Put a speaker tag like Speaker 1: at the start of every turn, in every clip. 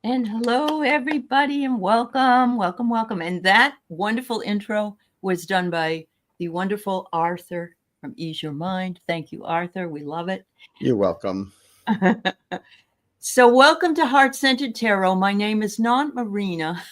Speaker 1: And hello, everybody, and welcome, welcome, welcome. And that wonderful intro was done by the wonderful Arthur from Ease Your Mind. Thank you, Arthur. We love it.
Speaker 2: You're welcome.
Speaker 1: So, welcome to Heart Centered Tarot. My name is not Marina,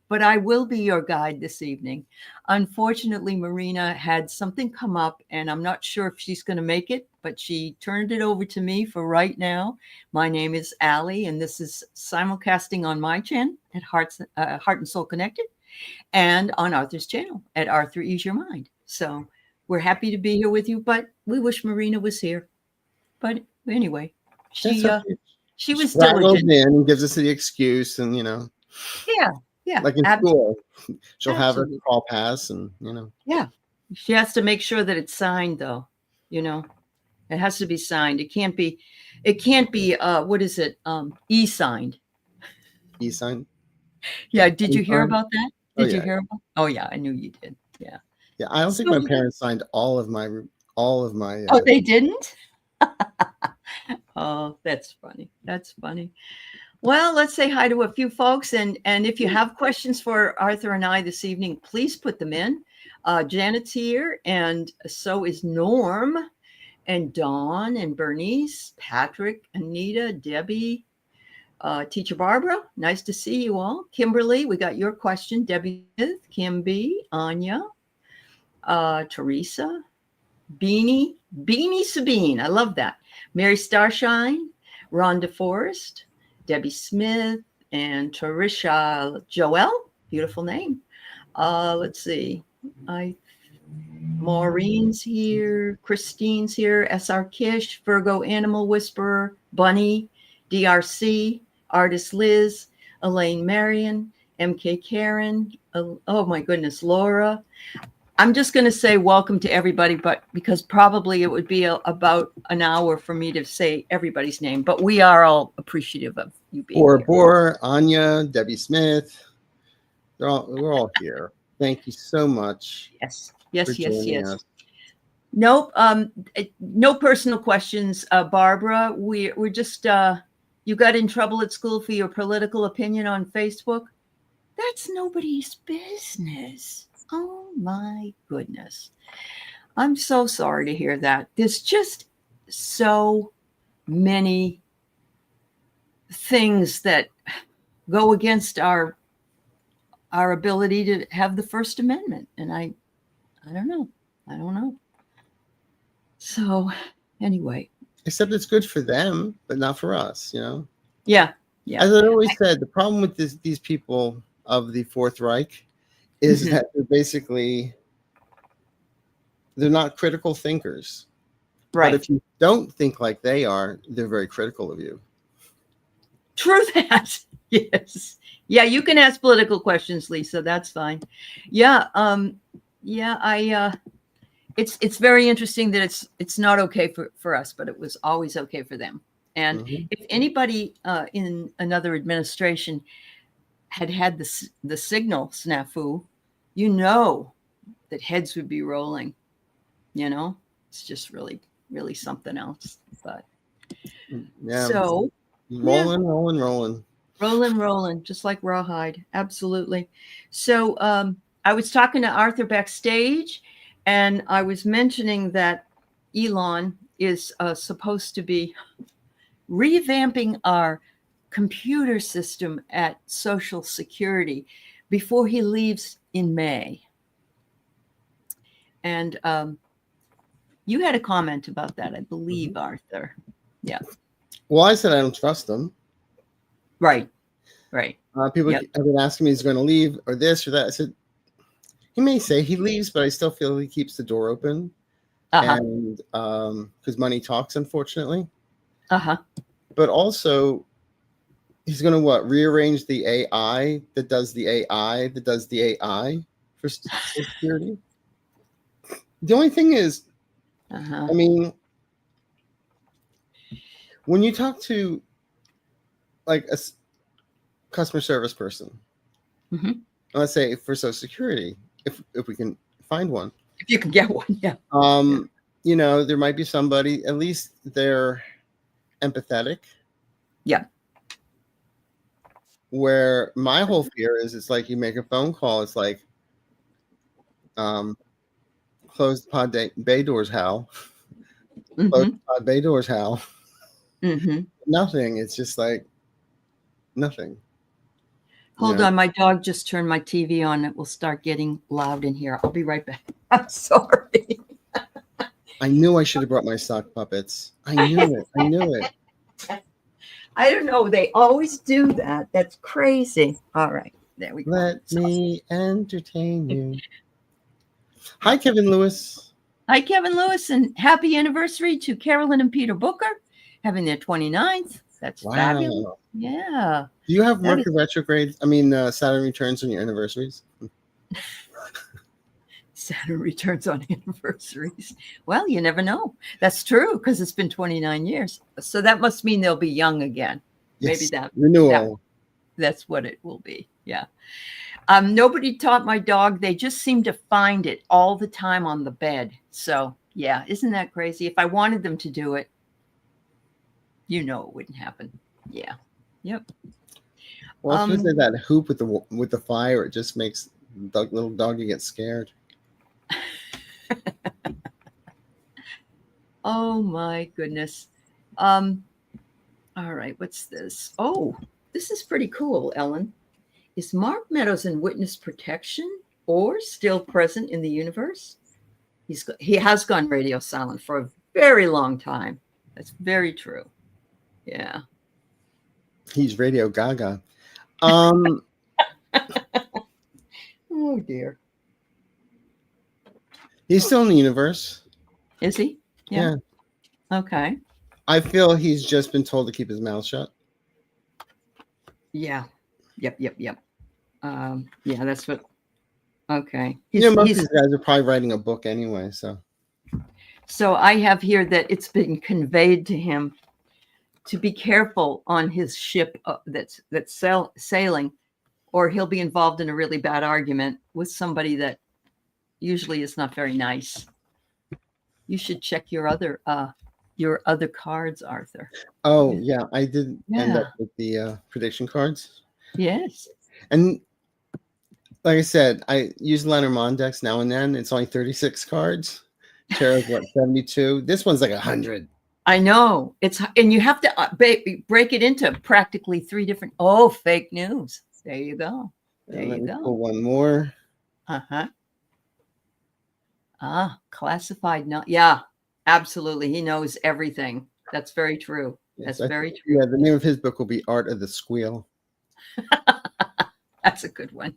Speaker 1: but I will be your guide this evening. Unfortunately, Marina had something come up, and I'm not sure if she's going to make it, but she turned it over to me for right now. My name is Allie, and this is simulcasting on my channel at Heart and Soul Connected, and on Arthur's channel at Arthur Ease Your Mind. So we're happy to be here with you, but we wish Marina was here. But anyway,
Speaker 2: That's
Speaker 1: she
Speaker 2: okay.
Speaker 1: she was
Speaker 2: Rattles
Speaker 1: diligent.
Speaker 2: in and gives us the excuse, and
Speaker 1: Yeah, yeah,
Speaker 2: like in school, she'll have her
Speaker 1: absolutely.
Speaker 2: call pass, and
Speaker 1: Yeah. She has to make sure that it's signed though. You know, it has to be signed. It can't be what is it? E-signed.
Speaker 2: e-sign.
Speaker 1: Yeah, did you hear
Speaker 2: E-sign?
Speaker 1: about that?
Speaker 2: Oh
Speaker 1: Did you
Speaker 2: yeah,
Speaker 1: hear about? Oh yeah, I knew you did. Yeah.
Speaker 2: yeah. I don't think
Speaker 1: So
Speaker 2: my parents signed all of my.
Speaker 1: oh, they didn't? Oh, that's funny. That's funny. Well, let's say hi to a few folks, and if you have questions for Arthur and I this evening, please put them in. Janet's here, and so is Norm, and Dawn, and Bernice, Patrick, Anita, Debbie, Teacher Barbara. Nice to see you all. Kimberly, we got your question. Debbie Smith, Kim B, Anya, Teresa, Beanie Sabine. I love that. Mary Starshine, Rhonda Forrest, Debbie Smith, and Tarisha Joelle. Beautiful name. Let's see. Maureen's here, Christine's here, SR Kish, Virgo Animal Whisperer, Bunny, DRC, Artist Liz, Elaine Marion, MK Karen, oh my goodness, Laura. I'm just going to say welcome to everybody, but because probably it would be about an hour for me to say everybody's name, but we are all appreciative of you being here.
Speaker 2: Bor, Anya, Debbie Smith. We're all here. Thank you so much
Speaker 1: Yes,
Speaker 2: for
Speaker 1: yes, yes,
Speaker 2: joining
Speaker 1: yes.
Speaker 2: us.
Speaker 1: Nope. No personal questions, Barbara. We're just you got in trouble at school for your political opinion on Facebook. That's nobody's business. Oh my goodness. I'm so sorry to hear that. There's just so many things that go against our ability to have the First Amendment, and I don't know. I don't know. So anyway,
Speaker 2: Except it's good for them, but not for us.
Speaker 1: yeah, yeah.
Speaker 2: As I always said, the problem with these people of the Fourth Reich is that they're not critical thinkers.
Speaker 1: Right.
Speaker 2: But if you don't think like they are, they're very critical of you.
Speaker 1: True that. Yes. Yeah, you can ask political questions, Lisa. That's fine. Yeah. I it's very interesting that it's not okay for us, but it was always okay for them. And if anybody in another administration had the signal snafu, that heads would be rolling. It's just really, really something else. But
Speaker 2: Yeah.
Speaker 1: so
Speaker 2: Rolling.
Speaker 1: just like rawhide. Absolutely. So I was talking to Arthur backstage, and I was mentioning that Elon is supposed to be revamping our computer system at Social Security before he leaves in May. And you had a comment about that, I believe, Arthur. Yeah.
Speaker 2: Well, I said I don't trust him.
Speaker 1: Right.
Speaker 2: People have been asking me, he's going to leave or this or that. I said, he may say he leaves, but I still feel he keeps the door open. And because money talks, unfortunately. But also, he's going to rearrange the AI that does the AI that does the AI for Social Security. The only thing is, I mean, when you talk to like a customer service person, let's say for Social Security, if we can find one,
Speaker 1: if you can get one, yeah.
Speaker 2: There might be somebody, at least they're empathetic.
Speaker 1: Yeah.
Speaker 2: where my whole fear is, it's like you make a phone call, it's like, close the bay doors, Hal. Close the pod bay doors, Hal. Nothing. It's just like nothing.
Speaker 1: Hold on, my dog just turned my TV on. It will start getting loud in here. I'll be right back. I'm sorry.
Speaker 2: I knew I should have brought my sock puppets. I knew it. I knew it.
Speaker 1: I don't know. They always do that. That's crazy. All right. There we go.
Speaker 2: Let me entertain you. Hi, Kevin Lewis.
Speaker 1: Hi, Kevin Lewis, and happy anniversary to Carolyn and Peter Booker having their 29th. That's fabulous. Yeah.
Speaker 2: Do you have Mercury retrograde? I mean, Saturn returns on your anniversaries?
Speaker 1: Saturn returns on anniversaries. Well, you never know. That's true, because it's been 29 years. So that must mean they'll be young again.
Speaker 2: Yes.
Speaker 1: Maybe that
Speaker 2: renewal.
Speaker 1: That's what it will be. Yeah. Nobody taught my dog. They just seem to find it all the time on the bed. So yeah, isn't that crazy? If I wanted them to do it, it wouldn't happen. Yeah. Yep.
Speaker 2: Well, especially that hoop with the fire, it just makes the little doggy get scared.
Speaker 1: Oh my goodness. All right, what's this? Oh, this is pretty cool, Ellen. Is Mark Meadows in witness protection or still present in the universe? He has gone radio silent for a very long time. That's very true. Yeah.
Speaker 2: He's Radio Gaga. Oh
Speaker 1: dear.
Speaker 2: He's still in the universe.
Speaker 1: Is he? Yeah. Okay.
Speaker 2: I feel he's just been told to keep his mouth shut.
Speaker 1: Yeah. Yep. Yeah, that's what. Okay.
Speaker 2: Most of these guys are probably writing a book anyway.
Speaker 1: So I have here that it's been conveyed to him to be careful on his ship that's sailing, or he'll be involved in a really bad argument with somebody that usually is not very nice. You should check your other cards, Arthur.
Speaker 2: Oh yeah, I did end up with the prediction cards.
Speaker 1: Yes.
Speaker 2: And like I said, I use Lenormand decks now and then. It's only 36 cards. Tarot's what, 72? This one's like 100.
Speaker 1: I know. And you have to break it into practically 3 different. Oh, fake news. There you go. There you go.
Speaker 2: Pull one more.
Speaker 1: Classified. No, yeah, absolutely. He knows everything. That's very true.
Speaker 2: Yes,
Speaker 1: that's very true.
Speaker 2: Yeah, the name of his book will be Art of the Squeal.
Speaker 1: That's a good one.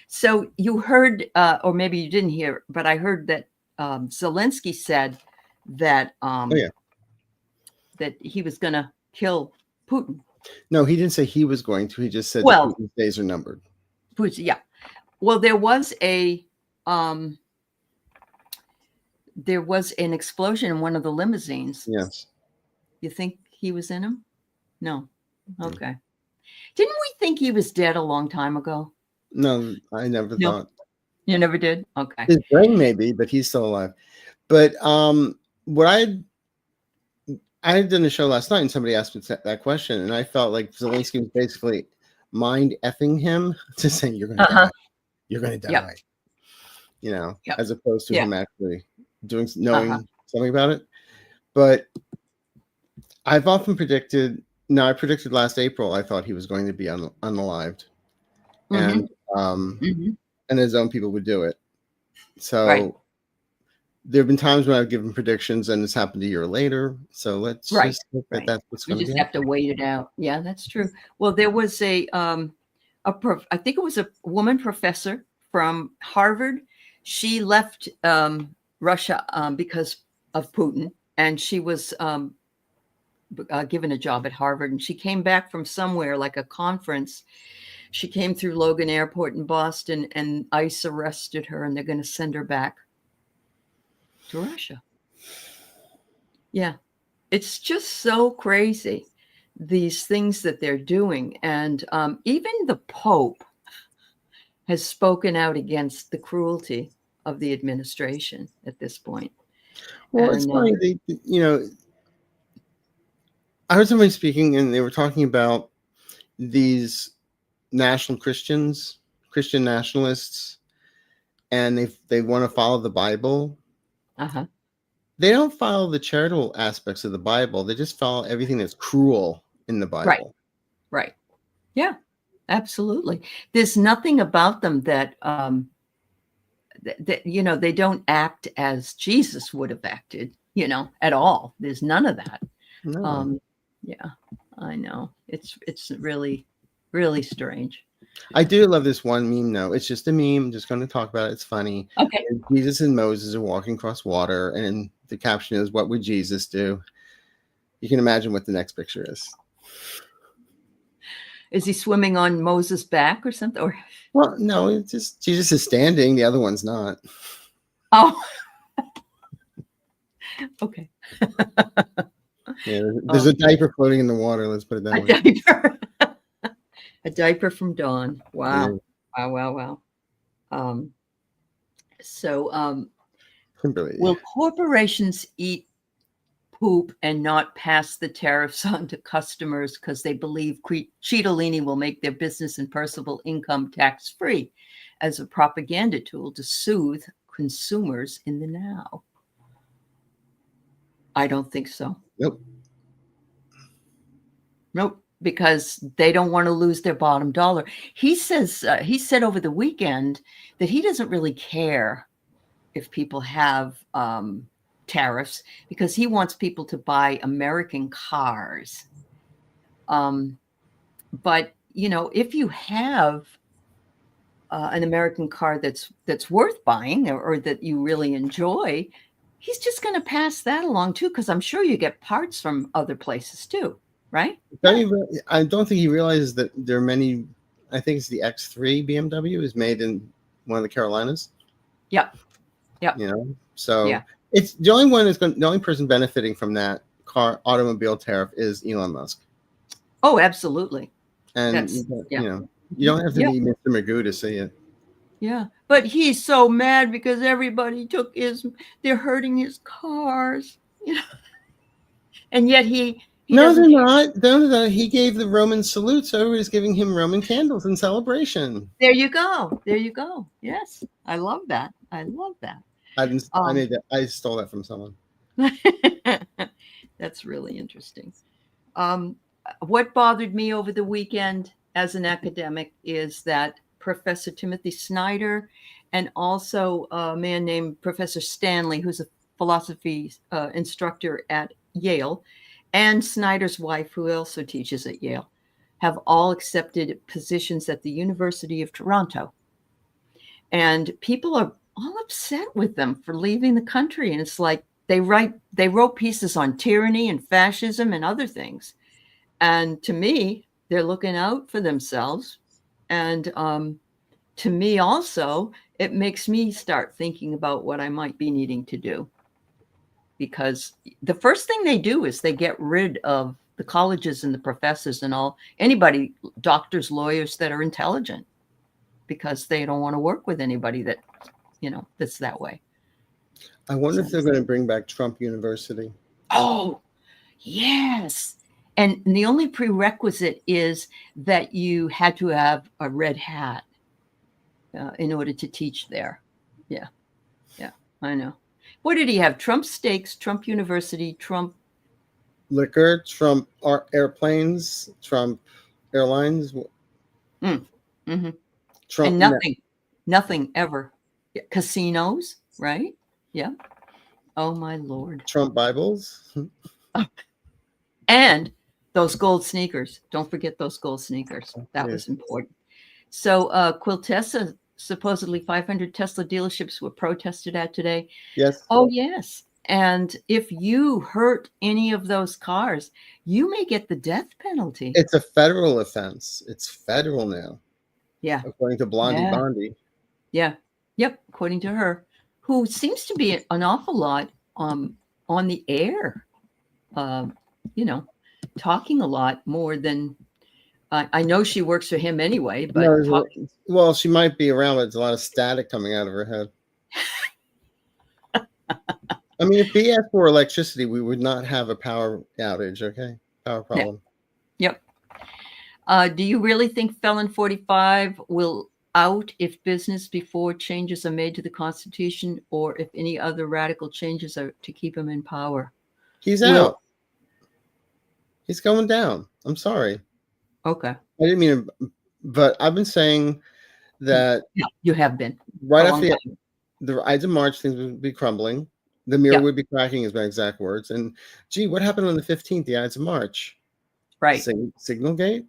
Speaker 1: So you heard, or maybe you didn't hear, but I heard that Zelensky said that that he was going to kill Putin.
Speaker 2: No, he didn't say he was going to. He just said that Putin's days are numbered.
Speaker 1: Putin, yeah. Well, there was an explosion in one of the limousines.
Speaker 2: Yes.
Speaker 1: You think he was in them? No. Okay. Didn't we think he was dead a long time ago?
Speaker 2: No, I never thought.
Speaker 1: You never did? Okay.
Speaker 2: His brain maybe, but he's still alive. But what I had done a show last night and somebody asked me that question, and I felt like Zelensky was basically mind effing him to say you're going to die. You're going to die. Yep. As opposed to him actually knowing something about it. But I've often predicted. No, I predicted last April. I thought he was going to be unalived, and his own people would do it. So there have been times when I've given predictions, and it's happened a year later. So let's just hope that that's what's going to be.
Speaker 1: You just have to wait it out. Yeah, that's true. Well, there was I think it was a woman professor from Harvard. She left Russia because of Putin, and she was given a job at Harvard, and she came back from somewhere like a conference. She came through Logan Airport in Boston, and ICE arrested her, and they're going to send her back to Russia. Yeah, it's just so crazy, these things that they're doing. And even the Pope has spoken out against the cruelty of the administration at this point.
Speaker 2: Well, it's funny, I heard somebody speaking, and they were talking about these national Christians, Christian nationalists, and they want to follow the Bible.
Speaker 1: Uh-huh.
Speaker 2: They don't follow the charitable aspects of the Bible. They just follow everything that's cruel in the Bible.
Speaker 1: Right. Yeah, absolutely. There's nothing about them that they don't act as Jesus would have acted, at all. There's none of that.
Speaker 2: No.
Speaker 1: Yeah, I know. It's really, really strange.
Speaker 2: I do love this one meme, though. It's just a meme. I'm just going to talk about it. It's funny.
Speaker 1: Okay.
Speaker 2: Jesus and Moses are walking across water, and the caption is, "What would Jesus do?" You can imagine what the next picture is.
Speaker 1: Is he swimming on Moses' back or something? Or
Speaker 2: well, no, it's just Jesus is standing. The other one's not.
Speaker 1: Oh. Okay.
Speaker 2: Yeah, there's a diaper floating in the water. Let's put it that way.
Speaker 1: Diaper. A diaper from Dawn. Wow.
Speaker 2: Yeah.
Speaker 1: Wow. So,
Speaker 2: Kimberly.
Speaker 1: will corporations eat poop and not pass the tariffs on to customers because they believe Cittadini will make their business and personal income tax-free as a propaganda tool to soothe consumers in the now? I don't think so. Nope, because they don't want to lose their bottom dollar. He said over the weekend that he doesn't really care if people have tariffs because he wants people to buy American cars. But if you have an American car that's worth buying or that you really enjoy, he's just going to pass that along too, because I'm sure you get parts from other places too, right?
Speaker 2: I don't think he realizes that there are many. I think it's the X3 BMW is made in one of the Carolinas.
Speaker 1: Yep.
Speaker 2: So
Speaker 1: yeah.
Speaker 2: It's the only person benefiting from that automobile tariff is Elon Musk.
Speaker 1: Oh, absolutely.
Speaker 2: And you don't have to be Mr. Magoo to see it.
Speaker 1: Yeah, but he's so mad because everybody they're hurting his cars, and yet
Speaker 2: No, they're not. No, he gave the Roman salute, so everybody's giving him Roman candles in celebration.
Speaker 1: There you go. Yes, I love that.
Speaker 2: I made that. I stole that from someone.
Speaker 1: That's really interesting. What bothered me over the weekend as an academic is that Professor Timothy Snyder and also a man named Professor Stanley, who's a philosophy instructor at Yale, and Snyder's wife, who also teaches at Yale, have all accepted positions at the University of Toronto. And people are all upset with them for leaving the country. And it's like they wrote pieces on tyranny and fascism and other things. And to me, they're looking out for themselves. And to me also, it makes me start thinking about what I might be needing to do. Because the first thing they do is they get rid of the colleges and the professors and anybody, doctors, lawyers that are intelligent, because they don't want to work with anybody that, that's that way.
Speaker 2: I wonder if they're going to bring back Trump University.
Speaker 1: Oh, yes. And the only prerequisite is that you had to have a red hat in order to teach there. Yeah, I know. What did he have? Trump Steaks, Trump University, Trump
Speaker 2: Liquor, Trump airplanes, Trump Airlines.
Speaker 1: Mm-hmm.
Speaker 2: Trump
Speaker 1: and nothing ever. Casinos, right? Yeah. Oh my Lord.
Speaker 2: Trump Bibles.
Speaker 1: And those gold sneakers. Don't forget those gold sneakers. That was important. So Quiltessa, supposedly 500 Tesla dealerships were protested at today.
Speaker 2: Yes.
Speaker 1: Oh, yes. And if you hurt any of those cars, you may get the death penalty.
Speaker 2: It's a federal offense. It's federal now.
Speaker 1: Yeah.
Speaker 2: According to Blondie Bondi.
Speaker 1: Yeah. Yep. According to her, who seems to be an awful lot on the air, talking a lot more than I know she works for him anyway, but
Speaker 2: well, she might be around, but there's a lot of static coming out of her head. I mean, if he asked for electricity, we would not have a power outage, okay? Power problem.
Speaker 1: Yep. Do you really think Felon 45 will out if business before changes are made to the Constitution, or if any other radical changes are to keep him in power?
Speaker 2: He's
Speaker 1: Will
Speaker 2: out. He's going down. I'm sorry.
Speaker 1: Okay.
Speaker 2: I didn't mean to, but I've been saying that
Speaker 1: Yeah, you have been
Speaker 2: right
Speaker 1: for a
Speaker 2: after
Speaker 1: long time.
Speaker 2: the Ides of March, things would be crumbling. The mirror
Speaker 1: Yeah.
Speaker 2: would be cracking, is my exact words. And gee, what happened on the 15th, the Ides of March?
Speaker 1: Right.
Speaker 2: Signal gate.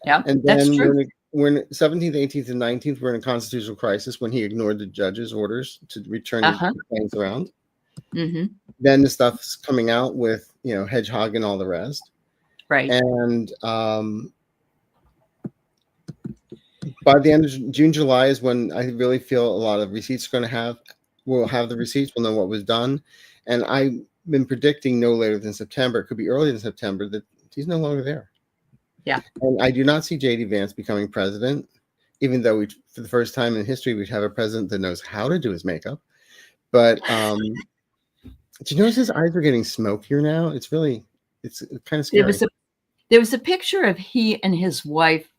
Speaker 1: Yeah,
Speaker 2: And
Speaker 1: that's
Speaker 2: then
Speaker 1: true.
Speaker 2: we're in 17th, 18th, and 19th, we're in a constitutional crisis when he ignored the judge's orders to return the planes around.
Speaker 1: Mm-hmm.
Speaker 2: Then the stuff's coming out with, Hedgehog and all the rest.
Speaker 1: Right.
Speaker 2: And by the end of June, July is when I really feel a lot of receipts are going to we'll have the receipts, we'll know what was done. And I've been predicting no later than September, it could be earlier than September, that he's no longer there.
Speaker 1: Yeah.
Speaker 2: And I do not see J.D. Vance becoming president, even though for the first time in history, we'd have a president that knows how to do his makeup. But do you notice his eyes are getting smokier now? It's kind of scary.
Speaker 1: There was a picture of he and his wife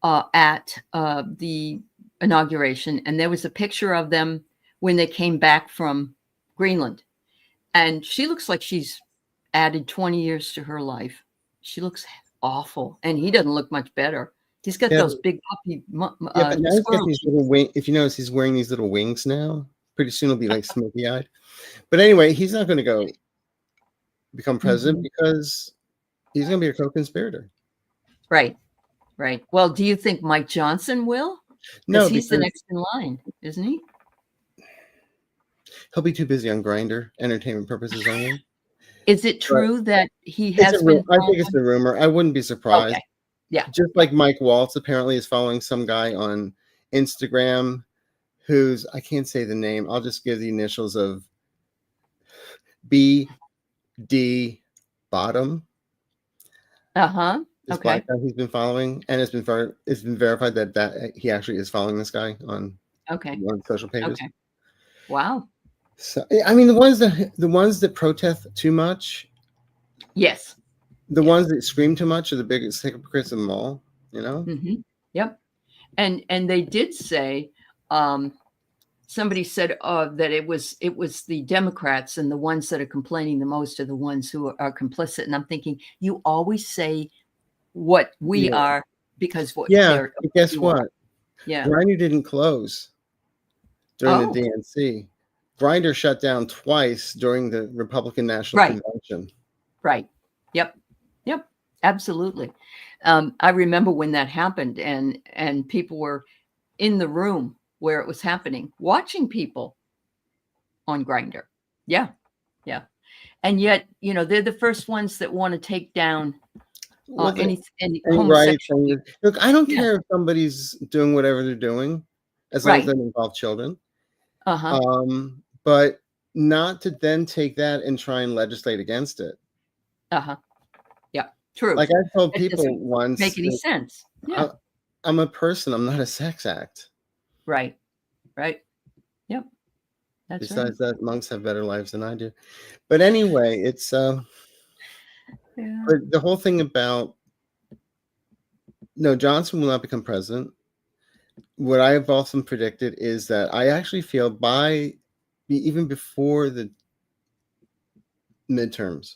Speaker 1: at the inauguration, and there was a picture of them when they came back from Greenland. And she looks like she's added 20 years to her life. She looks awful, and he doesn't look much better. He's got those big puppy.
Speaker 2: But now he's got these little wings. If you notice, he's wearing these little wings now. Pretty soon he'll be like smoky eyed. But anyway, he's not going to go become president because he's going to be a co-conspirator.
Speaker 1: Right. Right. Well, do you think Mike Johnson will?
Speaker 2: No,
Speaker 1: he's the next in line, isn't he?
Speaker 2: He'll be too busy on Grindr, entertainment purposes only.
Speaker 1: Is it true that he has been?
Speaker 2: I think it's a rumor. I wouldn't be surprised.
Speaker 1: Okay. Yeah.
Speaker 2: Just like Mike Waltz apparently is following some guy on Instagram who's, I can't say the name. I'll just give the initials of BD Bottom. This black guy he's been following, and it's been verified that he actually is following this guy on social pages.
Speaker 1: Okay. Wow.
Speaker 2: So I mean, the ones that protest too much,
Speaker 1: yes,
Speaker 2: the ones that scream too much are the biggest hypocrites of them all.
Speaker 1: Mm-hmm. Yep. And they did say, somebody said that it was the Democrats, and the ones that are complaining the most are the ones who are complicit. And I'm thinking, you always say what we are because what?
Speaker 2: Yeah. Guess what?
Speaker 1: Yeah.
Speaker 2: Grindr didn't close during the DNC. Grindr shut down twice during the Republican National Convention.
Speaker 1: Right. Yep. Absolutely. I remember when that happened, and people were in the room where it was happening, watching people on Grindr. Yeah. And yet, they're the first ones that want to take down any homosexual.
Speaker 2: Right. Look, I don't care if somebody's doing whatever they're doing, as long as they don't involve children. But not to then take that and try and legislate against it.
Speaker 1: Yeah, true.
Speaker 2: Like I told people once,
Speaker 1: make any sense. Yeah.
Speaker 2: I'm a person. I'm not a sex act.
Speaker 1: Right. Yep. That's
Speaker 2: Besides that, monks have better lives than I do. But anyway, it's but the whole thing about Johnson will not become president. What I have often predicted is that I actually feel even before the midterms,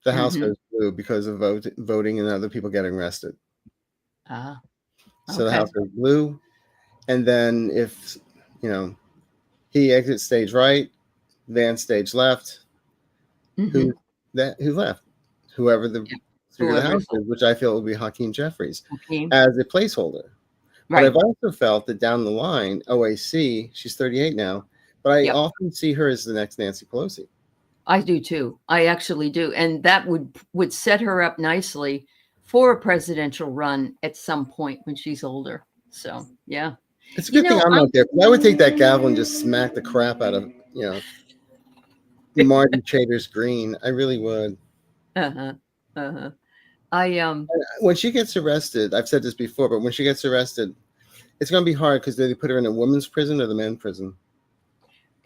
Speaker 2: the House goes blue because of voting and other people getting arrested. So the House goes blue, and then if he exits stage right, Vance stage left, who left? Whoever the Speaker of the House is, which I feel will be Hakeem Jeffries as a placeholder. Right. But I've also felt that down the line, OAC, she's 38 now, but I often see her as the next Nancy Pelosi.
Speaker 1: I do too. I actually do. And that would set her up nicely for a presidential run at some point when she's older. So, yeah.
Speaker 2: It's a good thing I'm not there. I would take that gavel and just smack the crap out of, Martin Chaytor's Green. I really would. When she gets arrested, I've said this before, but when she gets arrested, it's going to be hard because they put her in a women's prison or the men's prison.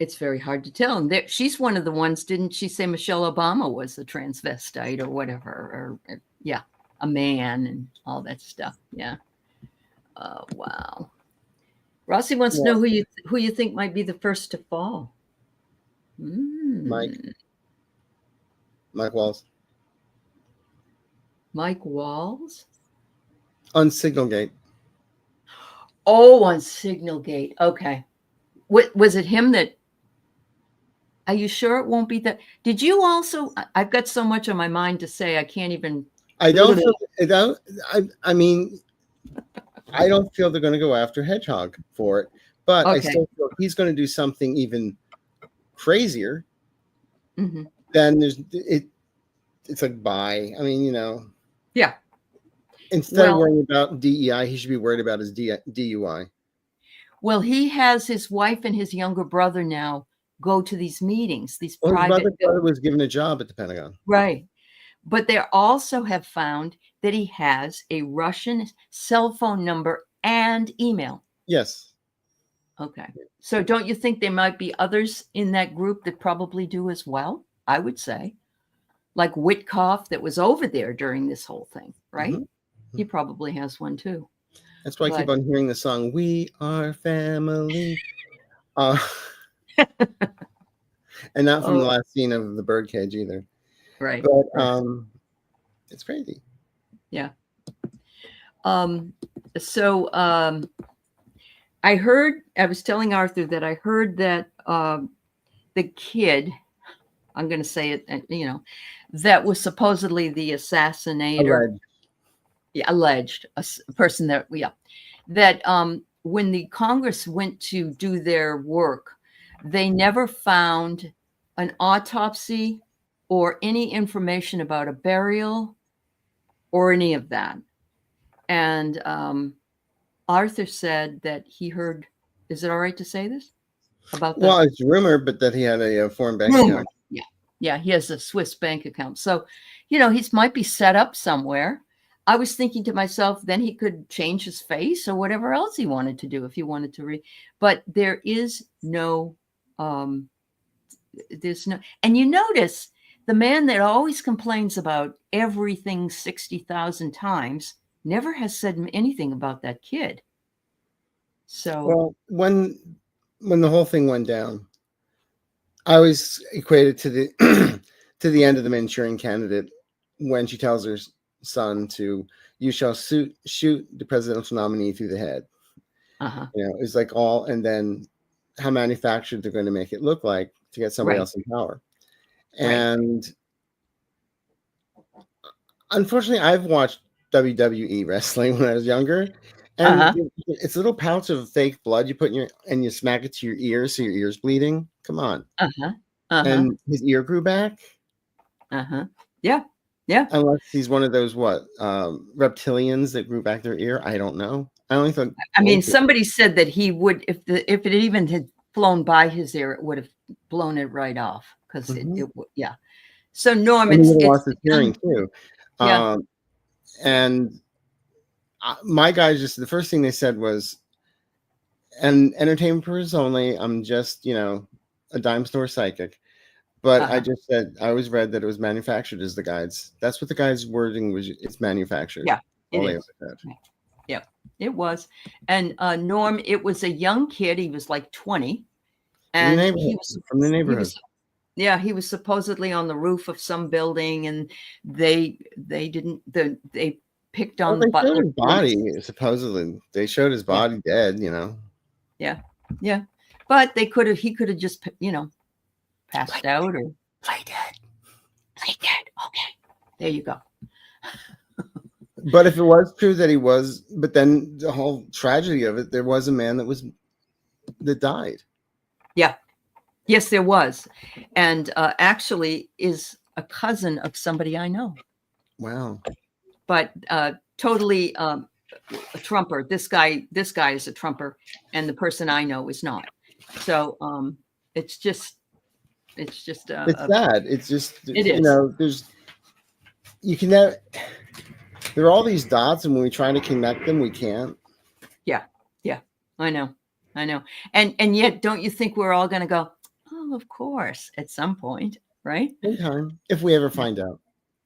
Speaker 1: It's very hard to tell. And she's one of the ones, didn't she say Michelle Obama was a transvestite or whatever? Yeah. a man and all that stuff. Yeah. Wow. Rossi wants to know who you think might be the first to fall.
Speaker 2: Mike Walls
Speaker 1: Mike Walls
Speaker 2: on Signalgate.
Speaker 1: Oh, on Signalgate. Okay. Was it him that? Are you sure it won't be that? Did you also? I've got so much on my mind to say I can't even.
Speaker 2: I don't feel. I mean, I don't feel they're going to go after Hedgehog for it, but I still feel he's going to do something even crazier.
Speaker 1: Mm-hmm.
Speaker 2: Then there's it. It's like bye. I mean,
Speaker 1: Yeah.
Speaker 2: Instead of worrying about DEI, he should be worried about his DUI.
Speaker 1: Well, he has his wife and his younger brother now go to these meetings. These private.
Speaker 2: His brother was given a job at the Pentagon,
Speaker 1: right? But they also have found that he has a Russian cell phone number and email.
Speaker 2: Yes.
Speaker 1: Okay. So don't you think there might be others in that group that probably do as well? I would say. Like Witkoff that was over there during this whole thing, right? Mm-hmm. He probably has one too.
Speaker 2: That's why I keep on hearing the song, We Are Family. And not from the last scene of the birdcage either.
Speaker 1: Right.
Speaker 2: But it's crazy.
Speaker 1: Yeah. So I was telling Arthur that I heard that the kid, I'm going to say it, that was supposedly the assassinator. Alleged a person that when the Congress went to do their work, they never found an autopsy or any information about a burial or any of that. And Arthur said that he heard, is it all right to say this? About that?
Speaker 2: Well, it's rumored, but that he had a foreign bank account.
Speaker 1: Yeah, he has a Swiss bank account. So, he might be set up somewhere. I was thinking to myself, then he could change his face or whatever else he wanted to do if he wanted to read. But there is no, and you notice the man that always complains about everything 60,000 times never has said anything about that kid. So,
Speaker 2: well, when the whole thing went down, I always equated to the to the end of the Manchurian Candidate when she tells her son to, you shall shoot the presidential nominee through the head. It's like all, and then how manufactured they're going to make it look like to get somebody else in power. And unfortunately, I've watched WWE wrestling when I was younger, and it's a little pouch of fake blood you put in and you smack it to your ears so your ear's bleeding. Come on. And his ear grew back.
Speaker 1: Yeah.
Speaker 2: Unless he's one of those reptilians that grew back their ear. I don't know. I only thought.
Speaker 1: I mean, somebody said that he would, if it even had flown by his ear, it would have blown it right off because it would. Yeah. So Norm,
Speaker 2: it's lost his hearing too.
Speaker 1: Yeah.
Speaker 2: And my guys the first thing they said was, and entertainment purposes only. I'm just a dime store psychic. But I just said, I always read that it was manufactured as the guides. That's what the guide's wording was. It's manufactured.
Speaker 1: Yeah, it is. Yeah, it was. And Norm, it was a young kid. He was like 20. And he was
Speaker 2: from the neighborhood.
Speaker 1: He was supposedly on the roof of some building, and they picked on the
Speaker 2: butler. Body, supposedly. They showed his body dead,
Speaker 1: Yeah. But he could have just, passed out or play dead. Okay, there you go.
Speaker 2: But if it was true that he was, but then the whole tragedy of it, there was a man that died. Yeah.
Speaker 1: Yes, there was, and actually is a cousin of somebody I know.
Speaker 2: Wow.
Speaker 1: But totally a Trumper. This guy is a Trumper, and the person I know is not. So it's just. It's
Speaker 2: sad. It's just,
Speaker 1: it is.
Speaker 2: There are all these dots, and when we try to connect them, we can't.
Speaker 1: Yeah. I know. And yet, don't you think we're all going to go, oh, of course, at some point, right?
Speaker 2: In time, if we ever find out.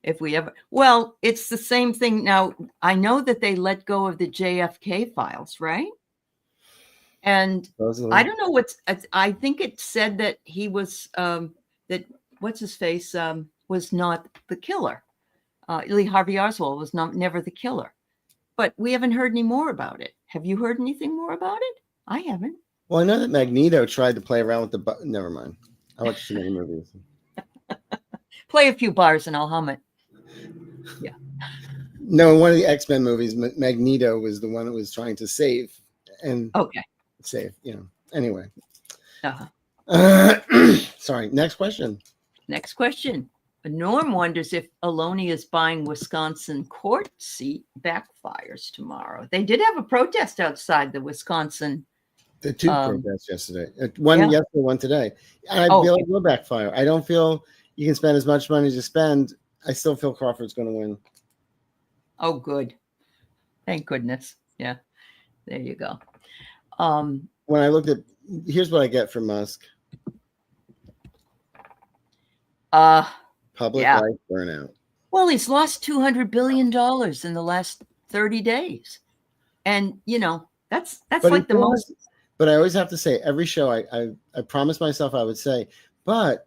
Speaker 1: if we ever, well, it's the same thing now. I know that they let go of the JFK files, right? And
Speaker 2: Supposedly.
Speaker 1: I don't know I think it said that he was that what's his face was not the killer. Lee Harvey Oswald was never the killer, but we haven't heard any more about it. Have you heard anything more about it? I haven't.
Speaker 2: Well, I know that Magneto tried to play around with the never mind. I watched too many movies.
Speaker 1: Play a few bars and I'll hum it. Yeah.
Speaker 2: No, in one of the X-Men movies, Magneto was the one that was trying to save and save. Anyway. Sorry. Next question.
Speaker 1: Next question. Norm wonders if Alonia's buying Wisconsin court seat backfires tomorrow. They did have a protest outside the Wisconsin.
Speaker 2: The two protests yesterday. One yesterday, one today. And I feel like it will backfire. I don't feel you can spend as much money as you spend. I still feel Crawford's going to win.
Speaker 1: Oh, good. Thank goodness. Yeah. There you go.
Speaker 2: When I looked at, here's what I get from Musk. Public life burnout.
Speaker 1: Well, he's lost $200 billion in the last 30 days. And, that's like the most.
Speaker 2: But I always have to say, every show I promised myself I would say, but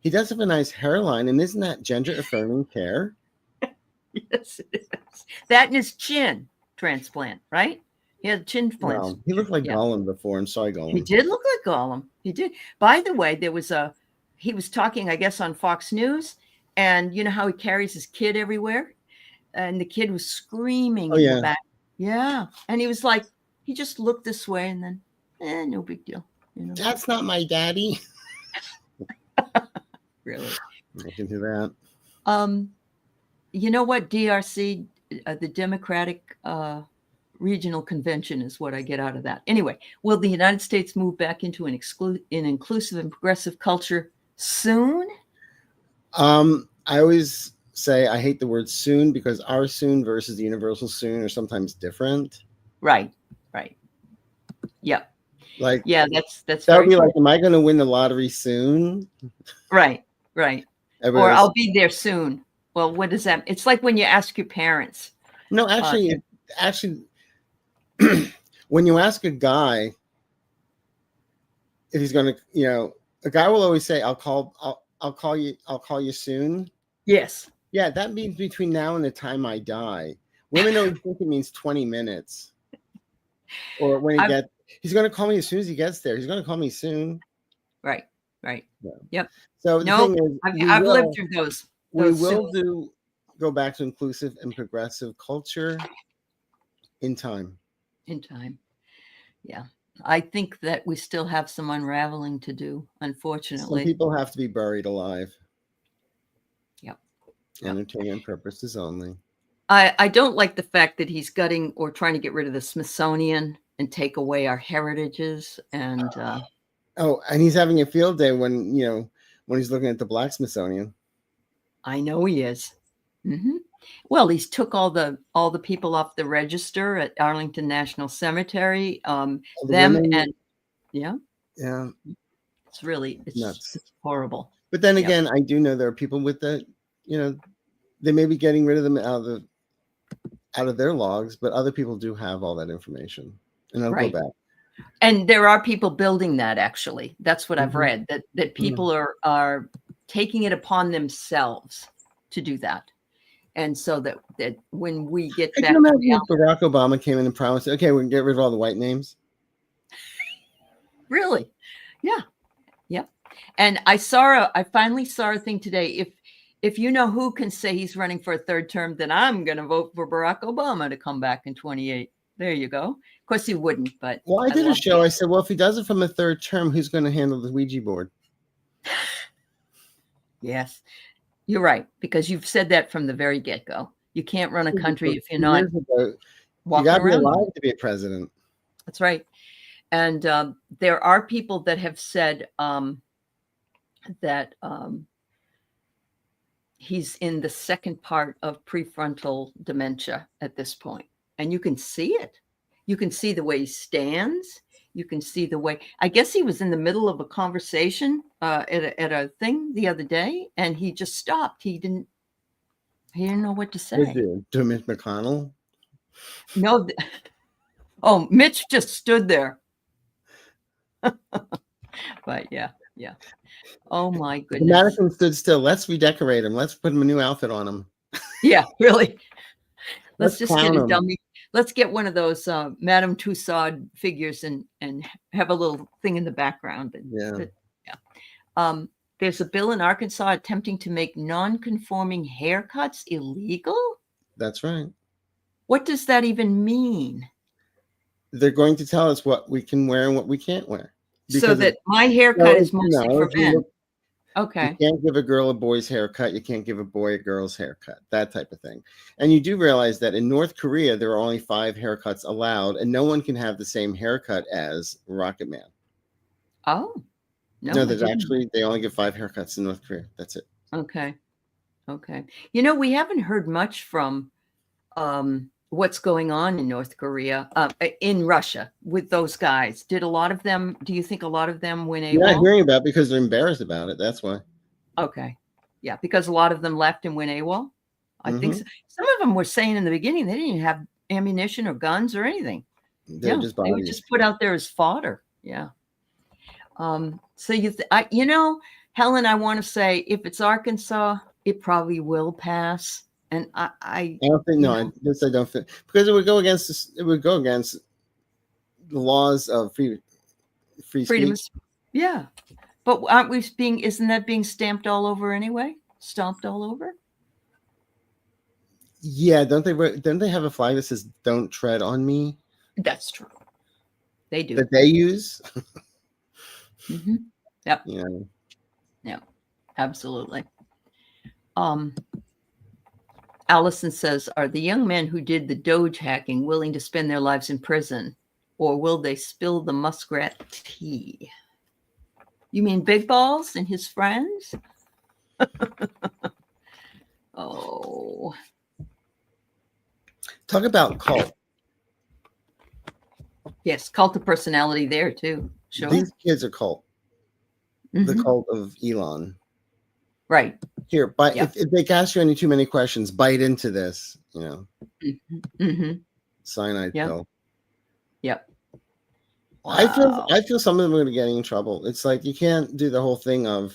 Speaker 2: he does have a nice hairline. And isn't that gender affirming care?
Speaker 1: Yes, it is. That and his chin transplant, right? He had chin transplants.
Speaker 2: No, he looked like Gollum before. I'm sorry, Gollum.
Speaker 1: He did look like Gollum. He did. By the way, he was talking, I guess, on Fox News, and you know how he carries his kid everywhere? And the kid was screaming in the back. Yeah. And he was like, he just looked this way and then, no big deal.
Speaker 2: That's not my daddy.
Speaker 1: Really?
Speaker 2: I can do that.
Speaker 1: You know what? DRC, the Democratic Regional Convention is what I get out of that. Anyway, will the United States move back into an inclusive and progressive culture soon?
Speaker 2: I always say I hate the word soon because our soon versus the universal soon are sometimes different.
Speaker 1: Right. Yep. That's
Speaker 2: that would be like, am I going to win the lottery soon? Right.
Speaker 1: Or I'll be there soon. Well, what does that? It's like when you ask your parents.
Speaker 2: No, actually, when you ask a guy if he's going to, a guy will always say, I'll call you soon.
Speaker 1: Yes.
Speaker 2: Yeah, that means between now and the time I die. Women always think it means 20 minutes. Or when he's going to call me as soon as he gets there. He's going to call me soon.
Speaker 1: Right. Yeah. Yep.
Speaker 2: So the thing is,
Speaker 1: I've lived through those.
Speaker 2: We will go back to inclusive and progressive culture in time. Yeah.
Speaker 1: I think that we still have some unraveling to do, unfortunately.
Speaker 2: Some people have to be buried alive.
Speaker 1: Yep.
Speaker 2: Entertainment purposes only.
Speaker 1: I don't like the fact that he's gutting or trying to get rid of the Smithsonian and take away our heritages. And
Speaker 2: and he's having a field day when he's looking at the Black Smithsonian.
Speaker 1: I know he is. Mm-hmm. Well, he's took all the people off the register at Arlington National Cemetery. Yeah. It's really nuts. It's horrible.
Speaker 2: But then again, I do know there are people with the, they may be getting rid of them out of their logs, but other people do have all that information, and they'll go back.
Speaker 1: And there are people building that. Actually, that's what I've read. That people are taking it upon themselves to do that. And so that when we get back to
Speaker 2: Barack Obama came in and promised, okay, we can get rid of all the white names.
Speaker 1: Really? Yeah. Yep. And I finally saw a thing today. If you know who can say he's running for a third term, then I'm going to vote for Barack Obama to come back in 28. There you go. Of course he wouldn't, but.
Speaker 2: Well, I did a show. I said, well, if he does it from a third term, who's going to handle the Ouija board?
Speaker 1: Yes. You're right, because you've said that from the very get-go. You can't run a country if you're not walking around. You got to be
Speaker 2: alive to be a president.
Speaker 1: That's right. And there are people that have said that he's in the second part of prefrontal dementia at this point. And you can see it. You can see the way he stands. You can see the way, I guess he was in the middle of a conversation at a thing the other day, and he just stopped. He didn't He didn't know what to
Speaker 2: What
Speaker 1: say.
Speaker 2: do Mitch McConnell?
Speaker 1: No. Oh, Mitch just stood there. But yeah. Oh my
Speaker 2: The
Speaker 1: goodness.
Speaker 2: mannequin stood still. Let's redecorate him. Let's put him a new outfit on him.
Speaker 1: Yeah, really. Let's just get
Speaker 2: clown
Speaker 1: a
Speaker 2: him.
Speaker 1: dummy. Let's get one of those Madame Tussauds figures and have a little thing in the background.
Speaker 2: Yeah.
Speaker 1: There's a bill in Arkansas attempting to make non-conforming haircuts illegal.
Speaker 2: That's right.
Speaker 1: What does that even mean?
Speaker 2: They're going to tell us what we can wear and what we can't wear.
Speaker 1: So that my haircut is mostly for men. Okay.
Speaker 2: You can't give a girl a boy's haircut. You can't give a boy a girl's haircut, that type of thing. And you do realize that in North Korea, there are only 5 haircuts allowed, and no one can have the same haircut as Rocket Man.
Speaker 1: Oh,
Speaker 2: no, there's actually, they only give 5 haircuts in North Korea. That's it.
Speaker 1: Okay. You know, we haven't heard much from what's going on in North Korea, in Russia with those guys. Do you think a lot of them went AWOL?
Speaker 2: You're not hearing about it because they're embarrassed about it. That's why.
Speaker 1: Okay. Yeah, because a lot of them left and went AWOL. I think so. Some of them were saying in the beginning they didn't even have ammunition or guns or anything. They were just put out there as fodder. Yeah. So you know, Helen, I want to say if it's Arkansas, it probably will pass. And I
Speaker 2: don't think, I don't think, because it would go against this, it would go against the laws of free freedom
Speaker 1: speech. Yeah. But isn't that being stamped all over anyway? Stomped all over?
Speaker 2: Yeah, don't they have a flag that says "Don't tread on me"?
Speaker 1: That's true. They do.
Speaker 2: That they use.
Speaker 1: Mm-hmm. Yep.
Speaker 2: Yeah,
Speaker 1: absolutely. Allison says, are the young men who did the Doge hacking willing to spend their lives in prison, or will they spill the muskrat tea? You mean Big Balls and his friends? Oh.
Speaker 2: Talk about cult.
Speaker 1: Yes, cult of personality there too. Sure.
Speaker 2: These kids are cult. Mm-hmm. The cult of Elon.
Speaker 1: Right.
Speaker 2: Here, but if they ask you any too many questions, bite into this, you know.
Speaker 1: Mm-hmm.
Speaker 2: Cyanide pill.
Speaker 1: Yep. Wow.
Speaker 2: I feel some of them are going to be getting in trouble. It's like you can't do the whole thing of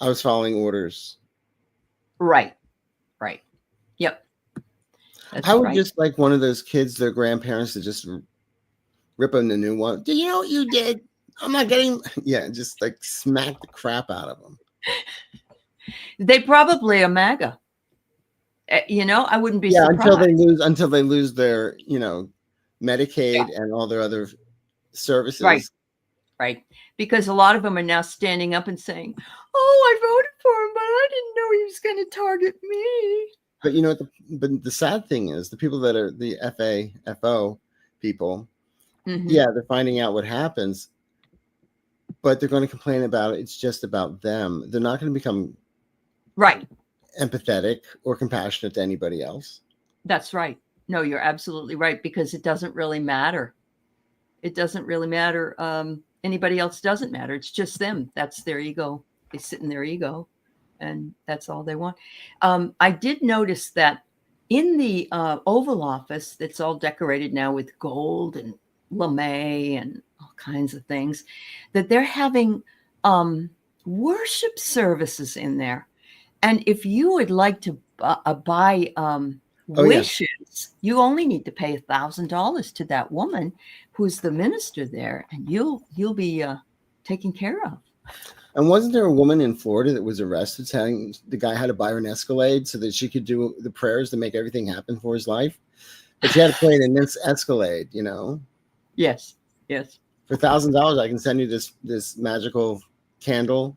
Speaker 2: I was following orders.
Speaker 1: Right. Yep.
Speaker 2: I would just like one of those kids, their grandparents, to just rip them a new one. Do you know what you did? I'm not getting. Yeah, just like smack the crap out of them.
Speaker 1: They probably are MAGA. You know, I wouldn't be surprised.
Speaker 2: until they lose their, you know, Medicaid and all their other services.
Speaker 1: Right. Because a lot of them are now standing up and saying, "Oh, I voted for him, but I didn't know he was going to target me."
Speaker 2: But you know what? But the sad thing is, the people that are the FO people, they're finding out what happens, but they're going to complain about it. It's just about them. They're not going to become empathetic or compassionate to anybody else.
Speaker 1: That's right. No, you're absolutely right, because it doesn't really matter. It doesn't really matter. Anybody else doesn't matter. It's just them. That's their ego. They sit in their ego, and that's all they want. I did notice that in the Oval Office, that's all decorated now with gold and LeMay and all kinds of things, that they're having worship services in there. And if you would like to buy wishes, you only need to pay $1,000 to that woman who's the minister there, and you'll be taken care of.
Speaker 2: And wasn't there a woman in Florida that was arrested telling the guy how to buy her an Escalade so that she could do the prayers to make everything happen for his life? But she had to play it in this Escalade, you know?
Speaker 1: Yes.
Speaker 2: For $1,000, I can send you this magical candle.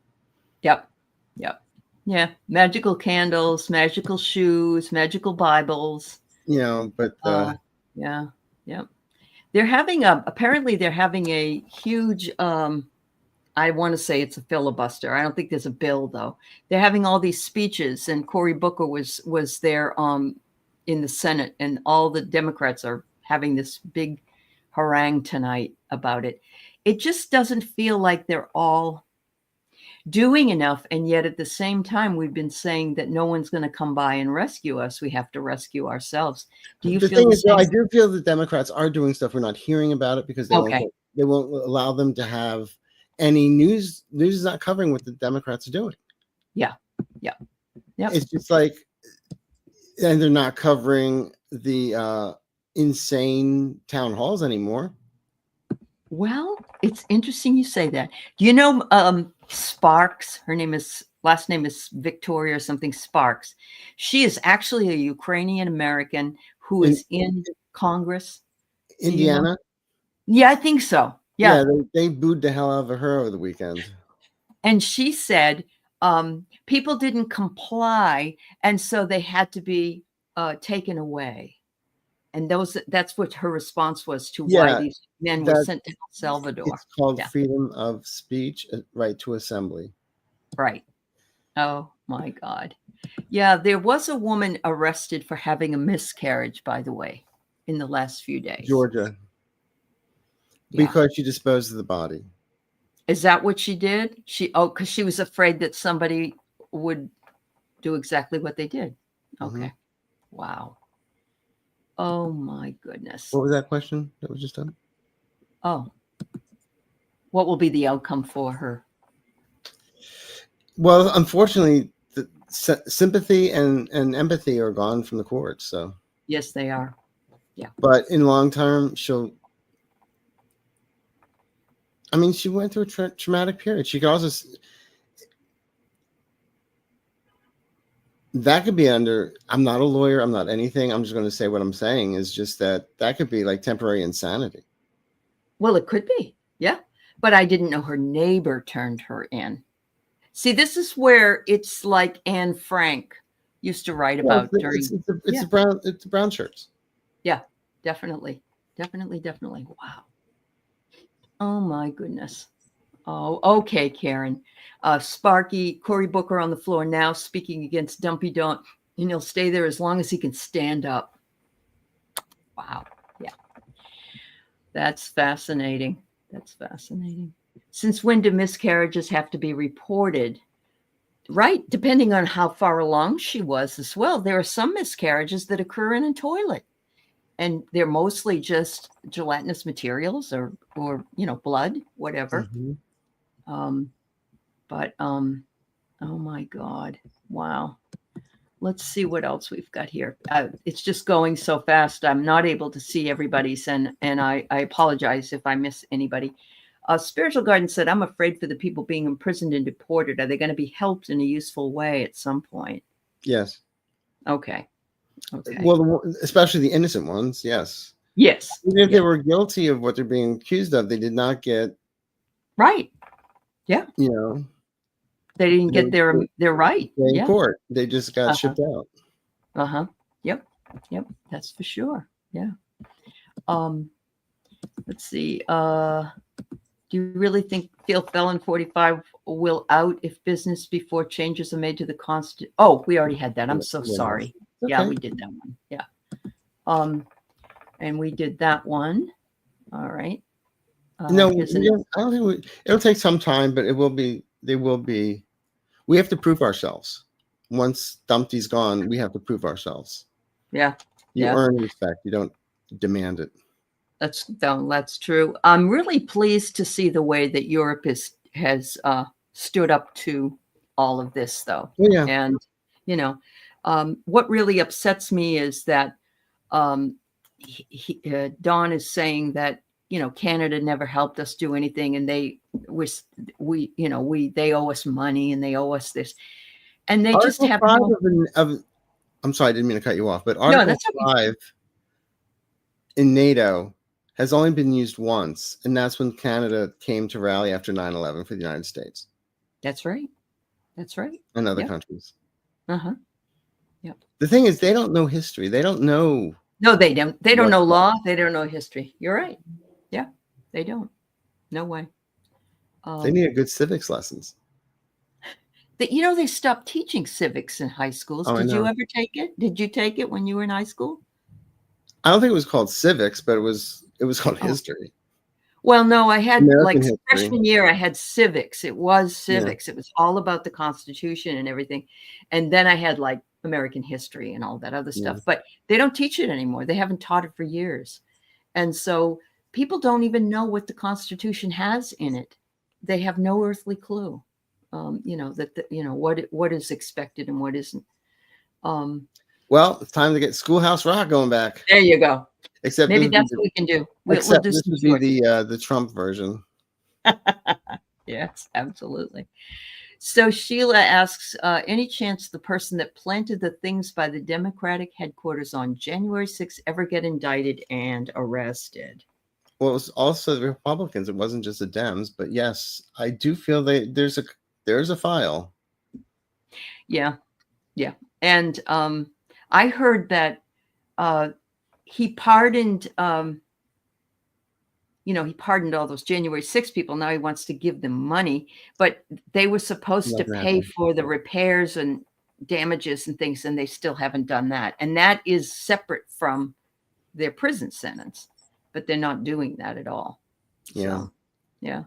Speaker 1: Yep. Yeah, magical candles, magical shoes, magical Bibles.
Speaker 2: You know, but
Speaker 1: yeah. They're having apparently they're having a huge I want to say it's a filibuster. I don't think there's a bill though. They're having all these speeches, and Cory Booker was there in the Senate, and all the Democrats are having this big harangue tonight about it. It just doesn't feel like they're all. doing enough. And yet at the same time, we've been saying that no one's going to come by and rescue us. We have to rescue ourselves. Do you
Speaker 2: The
Speaker 1: feel
Speaker 2: thing
Speaker 1: the
Speaker 2: is, though,
Speaker 1: same?
Speaker 2: I do feel the Democrats are doing stuff. We're not hearing about it because
Speaker 1: Okay.
Speaker 2: they won't allow them to have any news. News is not covering what the Democrats are doing.
Speaker 1: Yeah. Yeah. Yep.
Speaker 2: It's just like, and they're not covering the insane town halls anymore.
Speaker 1: Well, it's interesting you say that. Do you know Sparks? Her last name is Victoria or something Sparks. She is actually a Ukrainian American who is in Congress.
Speaker 2: Indiana?
Speaker 1: Yeah, I think so. Yeah.
Speaker 2: They booed the hell out of her over the weekend.
Speaker 1: And she said people didn't comply, and so they had to be taken away. And that's what her response was to why these men were sent to El Salvador.
Speaker 2: It's called freedom of speech, right to assembly.
Speaker 1: Right. Oh, my God. Yeah, there was a woman arrested for having a miscarriage, by the way, in the last few days.
Speaker 2: Georgia. Because she disposed of the body.
Speaker 1: Is that what she did? Because she was afraid that somebody would do exactly what they did. Okay. Mm-hmm. Wow. Oh, my goodness.
Speaker 2: What was that question that was just done?
Speaker 1: Oh. What will be the outcome for her?
Speaker 2: Well, unfortunately, the sympathy and empathy are gone from the courts. So
Speaker 1: yes, they are. Yeah.
Speaker 2: But in long term, she went through a traumatic period. She could also, that could be under, I'm not a lawyer, I'm not anything. I'm just going to say what I'm saying is just that could be like temporary insanity.
Speaker 1: Well, it could be. Yeah. But I didn't know her neighbor turned her in. See, this is where it's like Anne Frank used to write about during.
Speaker 2: It's the brown shirts.
Speaker 1: Yeah, definitely. Definitely. Wow. Oh, my goodness. Oh, okay, Karen. Sparky, Cory Booker on the floor now speaking against Dumpy Don, and he'll stay there as long as he can stand up. Wow. Yeah. That's fascinating. Since when do miscarriages have to be reported? Right, depending on how far along she was as well. There are some miscarriages that occur in a toilet, and they're mostly just gelatinous materials or blood, whatever. Mm-hmm. Oh my God, wow. Let's see what else we've got here. It's just going so fast. I'm not able to see everybody's, and I apologize if I miss anybody. Spiritual Guidance said, I'm afraid for the people being imprisoned and deported. Are they going to be helped in a useful way at some point?
Speaker 2: Yes.
Speaker 1: Okay.
Speaker 2: Well, especially the innocent ones, yes.
Speaker 1: Yes.
Speaker 2: Even if they were guilty of what they're being accused of, they did not get.
Speaker 1: Right. Yeah. They didn't get their right.
Speaker 2: In court. They just got shipped out.
Speaker 1: Yep. That's for sure. Yeah. Let's see. Do you really feel Felon 45 will out if business before changes are made to the Constitution? Oh, we already had that. I'm so sorry. Okay. Yeah, we did that one. Yeah. And we did that one. All right.
Speaker 2: No, I don't think it'll take some time, but it will be. They will be. We have to prove ourselves. Once Dumpty's gone, we have to prove ourselves.
Speaker 1: Yeah.
Speaker 2: You earn respect. You don't demand it.
Speaker 1: That's true. I'm really pleased to see the way that Europe has stood up to all of this, though.
Speaker 2: Yeah.
Speaker 1: And what really upsets me is that Don is saying that Canada never helped us do anything, and they owe us money and they owe us this, and they just have.
Speaker 2: I'm sorry, I didn't mean to cut you off, but Article 5 in NATO has only been used once, and that's when Canada came to rally after 9/11 for the United States.
Speaker 1: That's right.
Speaker 2: And other countries.
Speaker 1: Uh-huh. Yep.
Speaker 2: The thing is, they don't know history. They don't know.
Speaker 1: No, they don't. They don't know law. They don't know history. You're right. Yeah, they don't. No way.
Speaker 2: They need good civics lessons.
Speaker 1: They stopped teaching civics in high schools. Did you ever take it? Did you take it when you were in high school?
Speaker 2: I don't think it was called civics, but it was called history.
Speaker 1: Well, no, I had
Speaker 2: American
Speaker 1: like
Speaker 2: history.
Speaker 1: freshman year, I had civics. It was
Speaker 2: Yeah.
Speaker 1: civics. It was all about the Constitution and everything. And then I had like American history and all that other stuff. But they don't teach it anymore. They haven't taught it for years. And so people don't even know what the Constitution has in it. They have no earthly clue. What is expected and what isn't.
Speaker 2: Well, it's time to get Schoolhouse Rock going back.
Speaker 1: There you go.
Speaker 2: Except
Speaker 1: maybe that's what we can do. We'll do
Speaker 2: this
Speaker 1: some
Speaker 2: would be the Trump version.
Speaker 1: Yes, absolutely. So Sheila asks, any chance the person that planted the things by the Democratic headquarters on January 6th ever get indicted and arrested?
Speaker 2: Well, it was also the Republicans. It wasn't just the Dems, but yes, I do feel there's a file.
Speaker 1: Yeah. And I heard that he pardoned he pardoned all those January 6 people. Now he wants to give them money, but they were supposed to pay for the repairs and damages and things, and they still haven't done that. And that is separate from their prison sentence, but they're not doing that at all.
Speaker 2: Yeah.
Speaker 1: So, yeah.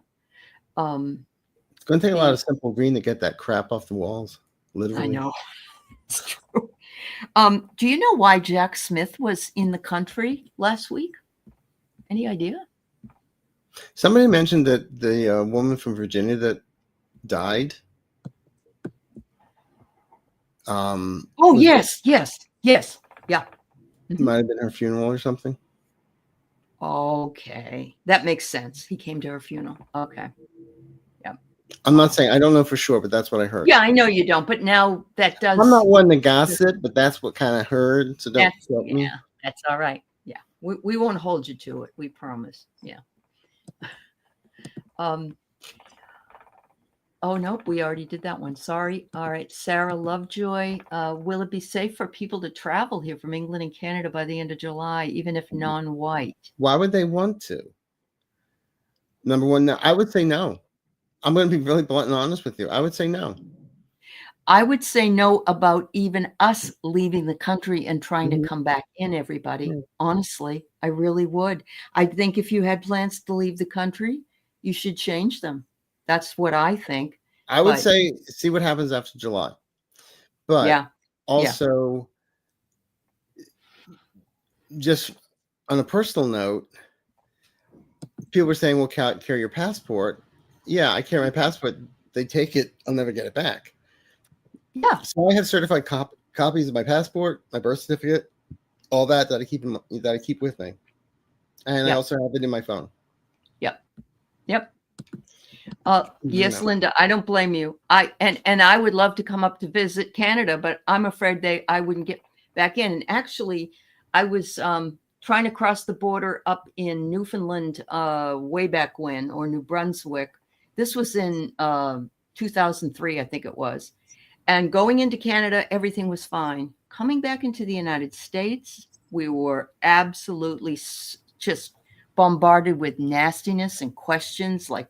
Speaker 2: It's going to take a lot of Simple Green to get that crap off the walls. Literally.
Speaker 1: I know. It's true. Do you know why Jack Smith was in the country last week? Any idea?
Speaker 2: Somebody mentioned that the woman from Virginia that died.
Speaker 1: Yes. Yeah.
Speaker 2: Might have been her funeral or something.
Speaker 1: Okay. That makes sense. He came to her funeral. Okay. Yeah.
Speaker 2: I'm not saying, I don't know for sure, but that's what I heard.
Speaker 1: Yeah, I know you don't, but now that does.
Speaker 2: I'm not one to gossip, but that's what kind of heard. So don't quote me.
Speaker 1: Yeah, that's all right. Yeah. We won't hold you to it. We promise. Yeah. Oh, nope. We already did that one. Sorry. All right. Sarah Lovejoy. Will it be safe for people to travel here from England and Canada by the end of July, even if non-white?
Speaker 2: Why would they want to? Number one, no. I would say no. I'm going to be really blunt and honest with you. I would say no.
Speaker 1: I would say no about even us leaving the country and trying to come back in, everybody. Honestly, I really would. I think if you had plans to leave the country, you should change them. That's what I think.
Speaker 2: I would say see what happens after July. But also, just on a personal note, people were saying, well, carry your passport. Yeah, I carry my passport. They take it. I'll never get it back.
Speaker 1: Yeah.
Speaker 2: So I have certified copies of my passport, my birth certificate, all that I keep with me. And I also have it in my phone.
Speaker 1: Yep. Yes, Linda, I don't blame you. And I would love to come up to visit Canada, but I'm afraid I wouldn't get back in. And actually, I was trying to cross the border up in Newfoundland way back when, or New Brunswick. This was in 2003, I think it was. And going into Canada, everything was fine. Coming back into the United States, we were absolutely just bombarded with nastiness and questions. Like,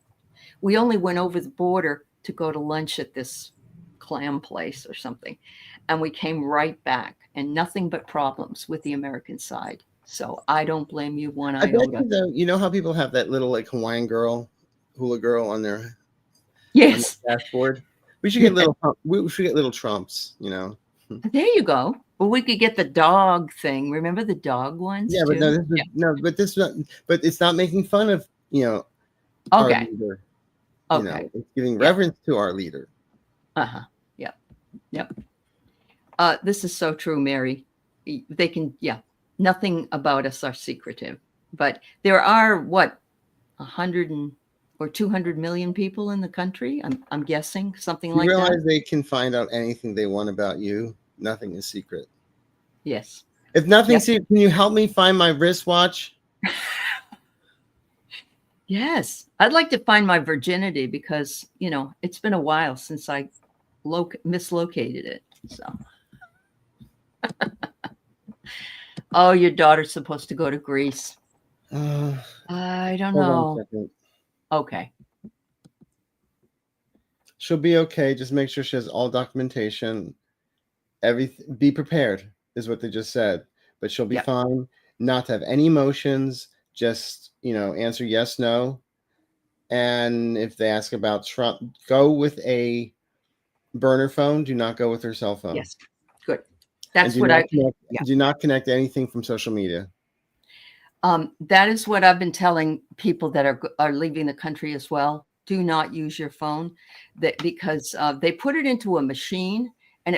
Speaker 1: we only went over the border to go to lunch at this clam place or something. And we came right back, and nothing but problems with the American side. So I don't blame you one iota.
Speaker 2: You know how people have that little like Hawaiian hula girl on their dashboard? We should get little Trumps, you know.
Speaker 1: There you go. Well, we could get the dog thing. Remember the dog ones?
Speaker 2: Yeah, but but it's not making fun of, our leader.
Speaker 1: Okay.
Speaker 2: It's giving reverence to our leader.
Speaker 1: Yep. This is so true, Mary. They can, nothing about us are secretive, but there are 100 or 200 million people in the country. I'm guessing something like that.
Speaker 2: You realize they can find out anything they want about you. Nothing is secret.
Speaker 1: Yes.
Speaker 2: If nothing's secret, can you help me find my wristwatch?
Speaker 1: Yes. I'd like to find my virginity because, it's been a while since I mislocated it. So. Oh, your daughter's supposed to go to Greece. I don't know. Okay.
Speaker 2: She'll be okay. Just make sure she has all documentation. Everything. Be prepared is what they just said. But she'll be fine. Not to have any emotions. just, answer yes, no. And if they ask about Trump, go with a burner phone. Do not go with her cell phone.
Speaker 1: Yes. Good.
Speaker 2: And
Speaker 1: That's what I, yeah.
Speaker 2: do not connect anything from social media.
Speaker 1: That is what I've been telling people that are leaving the country as well. Do not use your phone because they put it into a machine and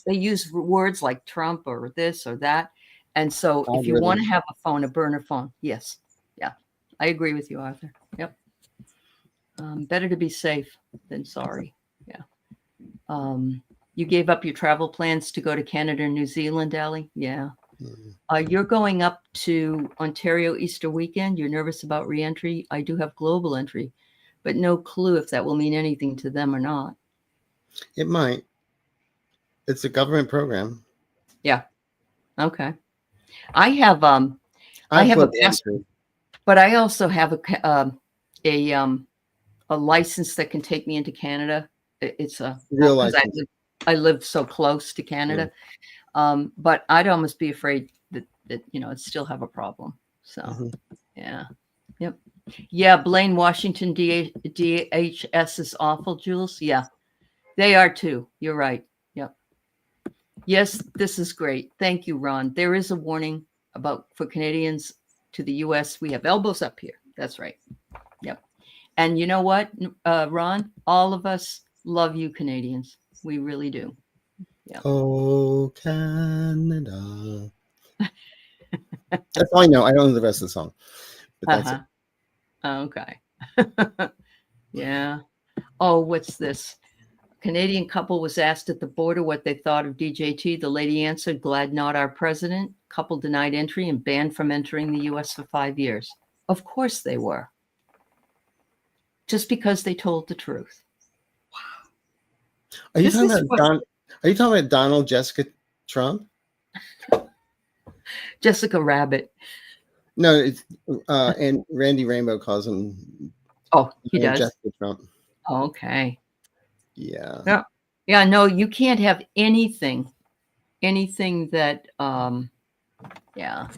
Speaker 1: they use words like Trump or this or that. And so if you want to have a burner phone, yes. Yeah. I agree with you, Arthur. Yep. Better to be safe than sorry. Yeah. You gave up your travel plans to go to Canada and New Zealand, Allie? Yeah. You're going up to Ontario Easter weekend. You're nervous about reentry. I do have global entry, but no clue if that will mean anything to them or not.
Speaker 2: It might. It's a government program.
Speaker 1: Yeah. Okay. I have a passport, but I also have a license that can take me into Canada. It's a
Speaker 2: real license.
Speaker 1: I live so close to Canada. Yeah. But I'd almost be afraid that I'd still have a problem. So, yeah. Yep. Yeah. Blaine Washington DHS is awful, Jules. Yeah, they are too. You're right. Yep. Yes, this is great. Thank you, Ron. There is a warning for Canadians to the U.S. We have elbows up here. That's right. Yep. And you know what, Ron? All of us love you, Canadians. We really do. Yeah.
Speaker 2: Oh, Canada. That's all I know. I don't know the rest of the song. But that's it.
Speaker 1: Okay. Yeah. Oh, what's this? Canadian couple was asked at the border what they thought of DJT. The lady answered, "Glad not our president." Couple denied entry and banned from entering the U.S. for 5 years. Of course they were. Just because they told the truth.
Speaker 2: Wow. Are you talking about Donald Jessica Trump?
Speaker 1: Jessica Rabbit.
Speaker 2: No, it's and Randy Rainbow calls him.
Speaker 1: Oh, he does.
Speaker 2: Jessica Trump.
Speaker 1: Okay.
Speaker 2: Yeah.
Speaker 1: Yeah. No, you can't have anything that. Yeah.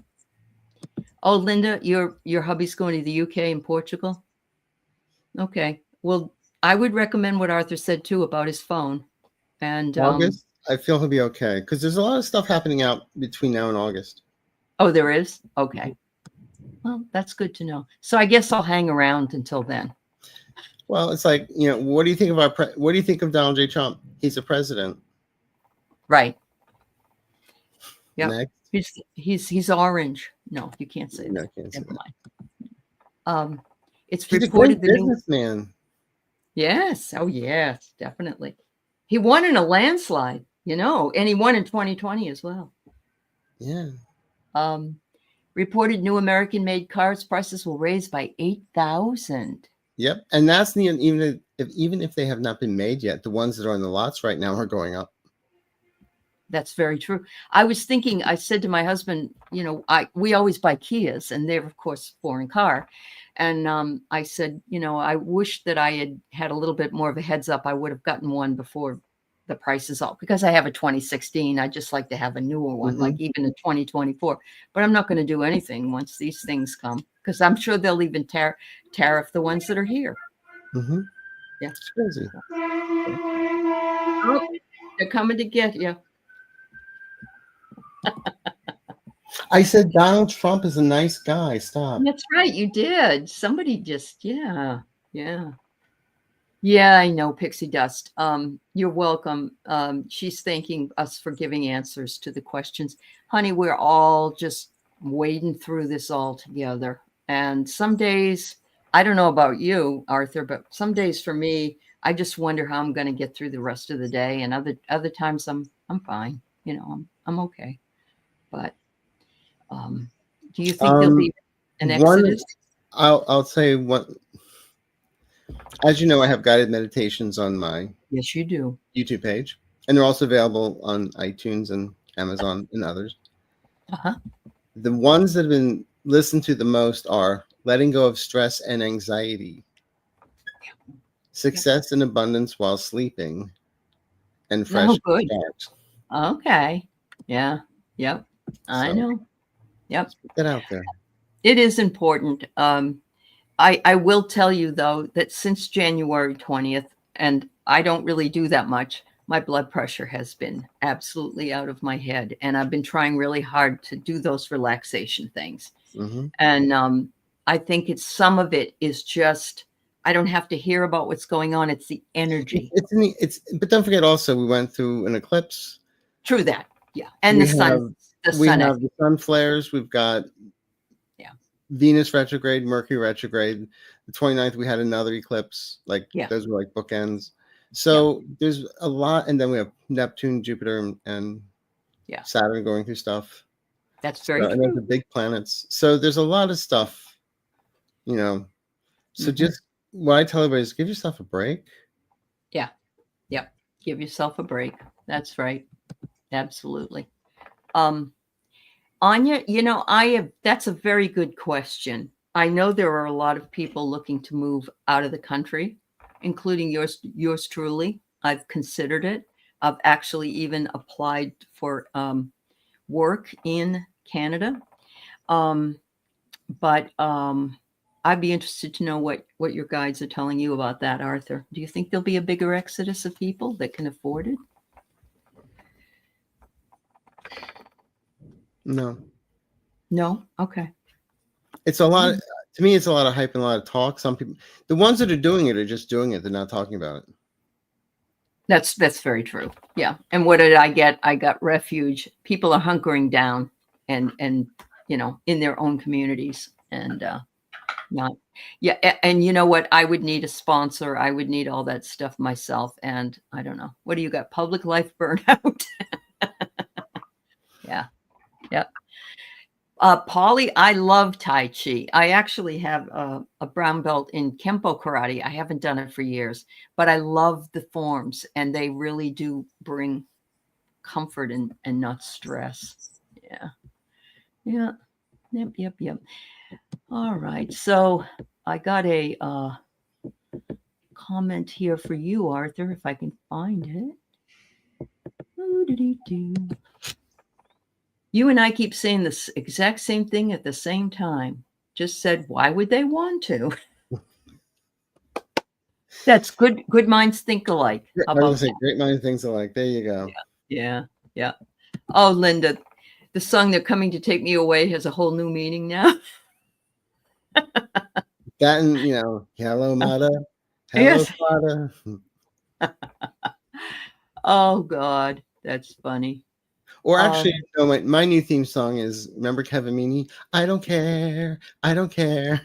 Speaker 1: Oh, Linda, your hubby's going to the UK and Portugal. Okay. Well, I would recommend what Arthur said too about his phone. And
Speaker 2: August, I feel he'll be okay because there's a lot of stuff happening out between now and August.
Speaker 1: Oh, there is? Okay. Well, that's good to know. So I guess I'll hang around until then.
Speaker 2: Well, it's like, what do you think of what do you think of Donald J. Trump? He's a president.
Speaker 1: Right. Yeah. He's orange. No, you can't say that. Never mind. It's
Speaker 2: he's
Speaker 1: reported
Speaker 2: a great businessman.
Speaker 1: Yes. Oh, yes, definitely. He won in a landslide, and he won in 2020 as well.
Speaker 2: Yeah.
Speaker 1: Reported new American-made cars prices will raise by 8,000.
Speaker 2: Yep, and that's even if they have not been made yet, the ones that are on the lots right now are going up.
Speaker 1: That's very true. I was thinking. I said to my husband, we always buy Kias, and they're of course foreign car. And I said, I wish that I had a little bit more of a heads up. I would have gotten one before the prices all, because I have a 2016. I just like to have a newer one, like even a 2024. But I'm not going to do anything once these things come, because I'm sure they'll even tariff the ones that are here. Yeah,
Speaker 2: it's crazy.
Speaker 1: Oh, they're coming to get you.
Speaker 2: I said Donald Trump is a nice guy. Stop.
Speaker 1: That's right. You did. Somebody just, yeah. Yeah, I know, Pixie Dust. You're welcome. She's thanking us for giving answers to the questions. Honey, we're all just wading through this all together. And some days, I don't know about you, Arthur, but some days for me, I just wonder how I'm going to get through the rest of the day. And other times I'm fine. I'm okay. But do you think there'll be an exodus?
Speaker 2: I'll say what. As you know, I have guided meditations on my
Speaker 1: Yes, you do
Speaker 2: YouTube page, and they're also available on iTunes and Amazon and others. The ones that have been listened to the most are letting go of stress and anxiety, success and abundance while sleeping, and fresh start.
Speaker 1: Okay. Yeah. Yep. I know. Yep.
Speaker 2: Get out there.
Speaker 1: It is important. I will tell you, though, that since January 20th, and I don't really do that much, my blood pressure has been absolutely out of my head. And I've been trying really hard to do those relaxation things.
Speaker 2: Mm-hmm.
Speaker 1: And I think some of it is just, I don't have to hear about what's going on. It's the energy.
Speaker 2: But don't forget also, we went through an eclipse.
Speaker 1: True that. Yeah. And
Speaker 2: We
Speaker 1: the sun.
Speaker 2: have the sun flares. We've got Venus retrograde, Mercury retrograde. The 29th, we had another eclipse. Those were like bookends. So there's a lot. And then we have Neptune, Jupiter, and Saturn going through stuff.
Speaker 1: That's very true.
Speaker 2: And those are big planets. So there's a lot of stuff, So just what I tell everybody is give yourself a break.
Speaker 1: Yeah. Yep. Give yourself a break. That's right. Absolutely. Anya, that's a very good question. I know there are a lot of people looking to move out of the country, including yours truly. I've considered it. I've actually even applied for work in Canada. But I'd be interested to know what your guides are telling you about that, Arthur. Do you think there'll be a bigger exodus of people that can afford it?
Speaker 2: No.
Speaker 1: Okay.
Speaker 2: It's a lot. To me, it's a lot of hype and a lot of talk. Some people, the ones that are doing it are just doing it. They're not talking about it.
Speaker 1: That's very true. Yeah. And what did I get? I got refuge. People are hunkering down and in their own communities and not. Yeah. And you know what? I would need a sponsor. I would need all that stuff myself. And I don't know. What do you got? Public life burnout. Yeah. Yeah. Polly, I love Tai Chi. I actually have a brown belt in Kempo Karate. I haven't done it for years, but I love the forms and they really do bring comfort and not stress. Yeah. Yeah. Yep. All right. So I got a comment here for you, Arthur, if I can find it. You and I keep saying this exact same thing at the same time. Just said, why would they want to? That's good. Good minds think alike.
Speaker 2: I was gonna say, great minds think alike. There you go.
Speaker 1: Yeah. Oh, Linda, the song "They're Coming to Take Me Away" has a whole new meaning now.
Speaker 2: That and hello, Mata. Hello, Mata.
Speaker 1: Oh God, that's funny.
Speaker 2: Or actually, my new theme song is, remember Kevin Meaney? I don't care. I don't care.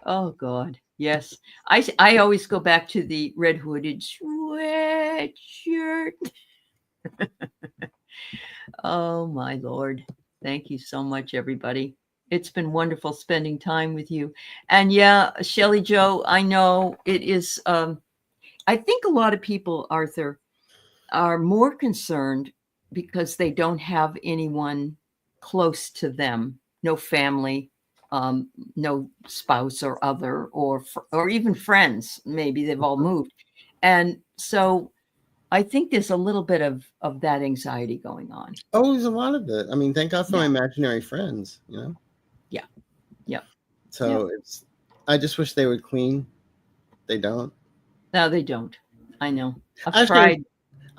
Speaker 1: Oh God, yes. I always go back to the red hooded sweatshirt. Oh my Lord. Thank you so much, everybody. It's been wonderful spending time with you. And yeah, Shelley Joe, I know it is. I think a lot of people, Arthur, are more concerned because they don't have anyone close to them, no family, no spouse or other, or even friends. Maybe they've all moved. And so I think there's a little bit of that anxiety going on.
Speaker 2: Oh, there's a lot of it. I mean, thank God for my imaginary friends,
Speaker 1: Yeah.
Speaker 2: So I just wish they would clean. They don't.
Speaker 1: No, they don't. I know.
Speaker 2: I've tried.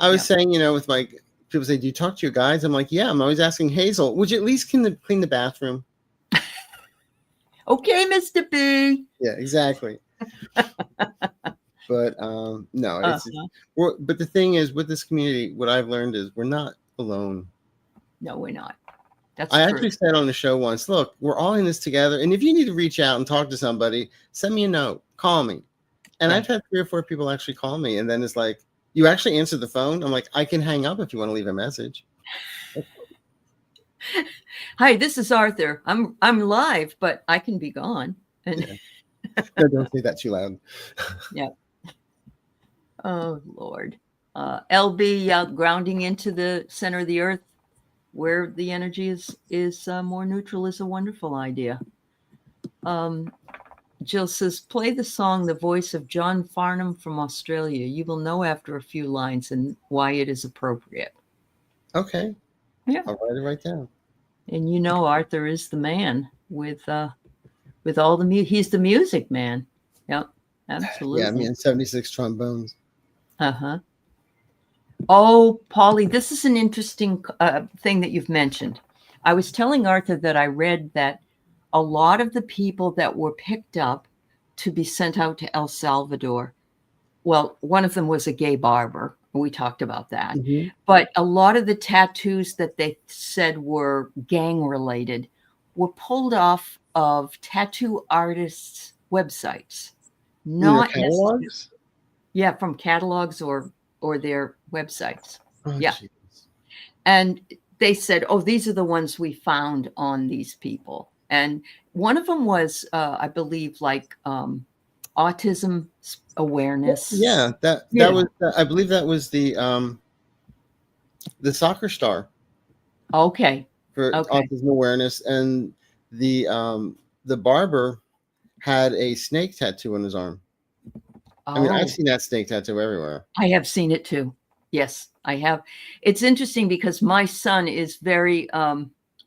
Speaker 2: I was saying, with my people say, do you talk to your guides? I'm like, yeah, I'm always asking Hazel, would you at least clean the bathroom?
Speaker 1: Okay, Mr. B.
Speaker 2: Yeah, exactly. But no, it's but the thing is, with this community, what I've learned is we're not alone.
Speaker 1: No, we're not. That's
Speaker 2: I
Speaker 1: true.
Speaker 2: actually said on the show once, look, we're all in this together. And if you need to reach out and talk to somebody, send me a note, call me. And I've had 3 or 4 people actually call me. And then it's like, you actually answer the phone? I'm like, I can hang up if you want to leave a message.
Speaker 1: Hi, this is Arthur. I'm live, but I can be gone. And
Speaker 2: No, don't say that too loud.
Speaker 1: Yeah. Oh Lord. LB grounding into the center of the earth, where the energy is more neutral, is a wonderful idea. Jill says, play the song "The Voice of John Farnham" from Australia. You will know after a few lines and why it is appropriate.
Speaker 2: Okay.
Speaker 1: Yeah.
Speaker 2: I'll write it right down.
Speaker 1: And you know, Arthur is the man with all the he's the music man. Yep,
Speaker 2: Yeah,
Speaker 1: absolutely.
Speaker 2: me and 76 trombones.
Speaker 1: Uh-huh. Oh, Polly, this is an interesting thing that you've mentioned. I was telling Arthur that I read that a lot of the people that were picked up to be sent out to El Salvador, well, one of them was a gay barber. We talked about that.
Speaker 2: Mm-hmm.
Speaker 1: But a lot of the tattoos that they said were gang related were pulled off of tattoo artists' websites,
Speaker 2: In their
Speaker 1: not necessarily,
Speaker 2: catalogs?
Speaker 1: yeah, from catalogs or their websites.
Speaker 2: Oh,
Speaker 1: Yeah.
Speaker 2: jeez.
Speaker 1: And they said, oh, these are the ones we found on these people. And one of them was, I believe, like autism awareness.
Speaker 2: Yeah, that was. I believe that was the soccer star
Speaker 1: Okay.
Speaker 2: for
Speaker 1: Okay.
Speaker 2: autism awareness, and the barber had a snake tattoo on his arm. I mean, I've
Speaker 1: Oh,
Speaker 2: seen that snake tattoo everywhere.
Speaker 1: I have seen it too. Yes, I have. It's interesting because my son is very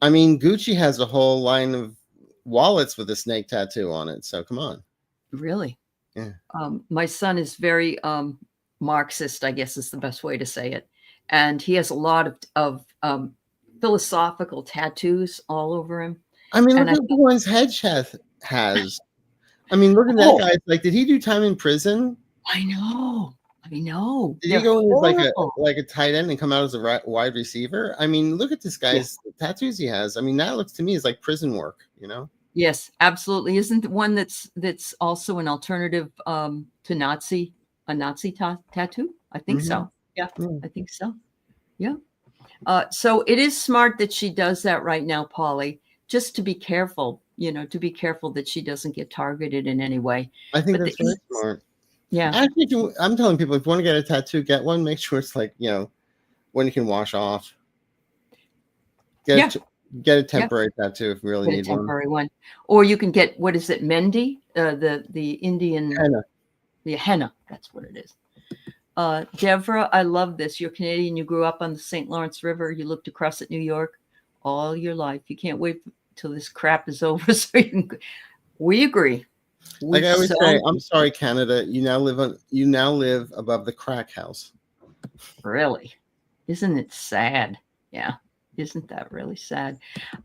Speaker 2: I mean, Gucci has a whole line of wallets with a snake tattoo on it. So come on.
Speaker 1: really.
Speaker 2: Yeah.
Speaker 1: My son is very Marxist, I guess is the best way to say it, and he has a lot of philosophical tattoos all over him.
Speaker 2: I mean, look
Speaker 1: And I
Speaker 2: at the ones Hedgehog has. I mean, look at that
Speaker 1: oh,
Speaker 2: guy. It's like, did he do time in prison?
Speaker 1: I know, I know,
Speaker 2: Did he
Speaker 1: they're
Speaker 2: go in as
Speaker 1: horrible.
Speaker 2: like a tight end and come out as a wide receiver? I mean, look at this
Speaker 1: Yeah.
Speaker 2: guy's tattoos he has. I mean, that looks to me is like prison work, you know?
Speaker 1: Yes, absolutely. Isn't one that's also an alternative to Nazi, a Nazi tattoo? I think
Speaker 2: Mm-hmm.
Speaker 1: so. Yeah,
Speaker 2: Yeah.
Speaker 1: I think so. Yeah. So it is smart that she does that right now, Polly, just to be careful, to be careful that she doesn't get targeted in any way.
Speaker 2: I think
Speaker 1: But
Speaker 2: that's very smart.
Speaker 1: yeah,
Speaker 2: Actually, I'm telling people if you want to get a tattoo, get one. Make sure it's like, one you can wash off.
Speaker 1: yeah,
Speaker 2: Get a
Speaker 1: yeah.
Speaker 2: temporary tattoo if you really
Speaker 1: Get a
Speaker 2: need one.
Speaker 1: temporary one, or you can get what is it, Mendi, the Indian,
Speaker 2: Henna.
Speaker 1: the henna. That's what it is. Devra, I love this. You're Canadian. You grew up on the St. Lawrence River. You looked across at New York all your life. You can't wait till this crap is over. So we agree.
Speaker 2: Like
Speaker 1: We
Speaker 2: I always
Speaker 1: so
Speaker 2: say, I'm sorry, Canada. You now live above the crack house.
Speaker 1: really, isn't it sad? Yeah, isn't that really sad?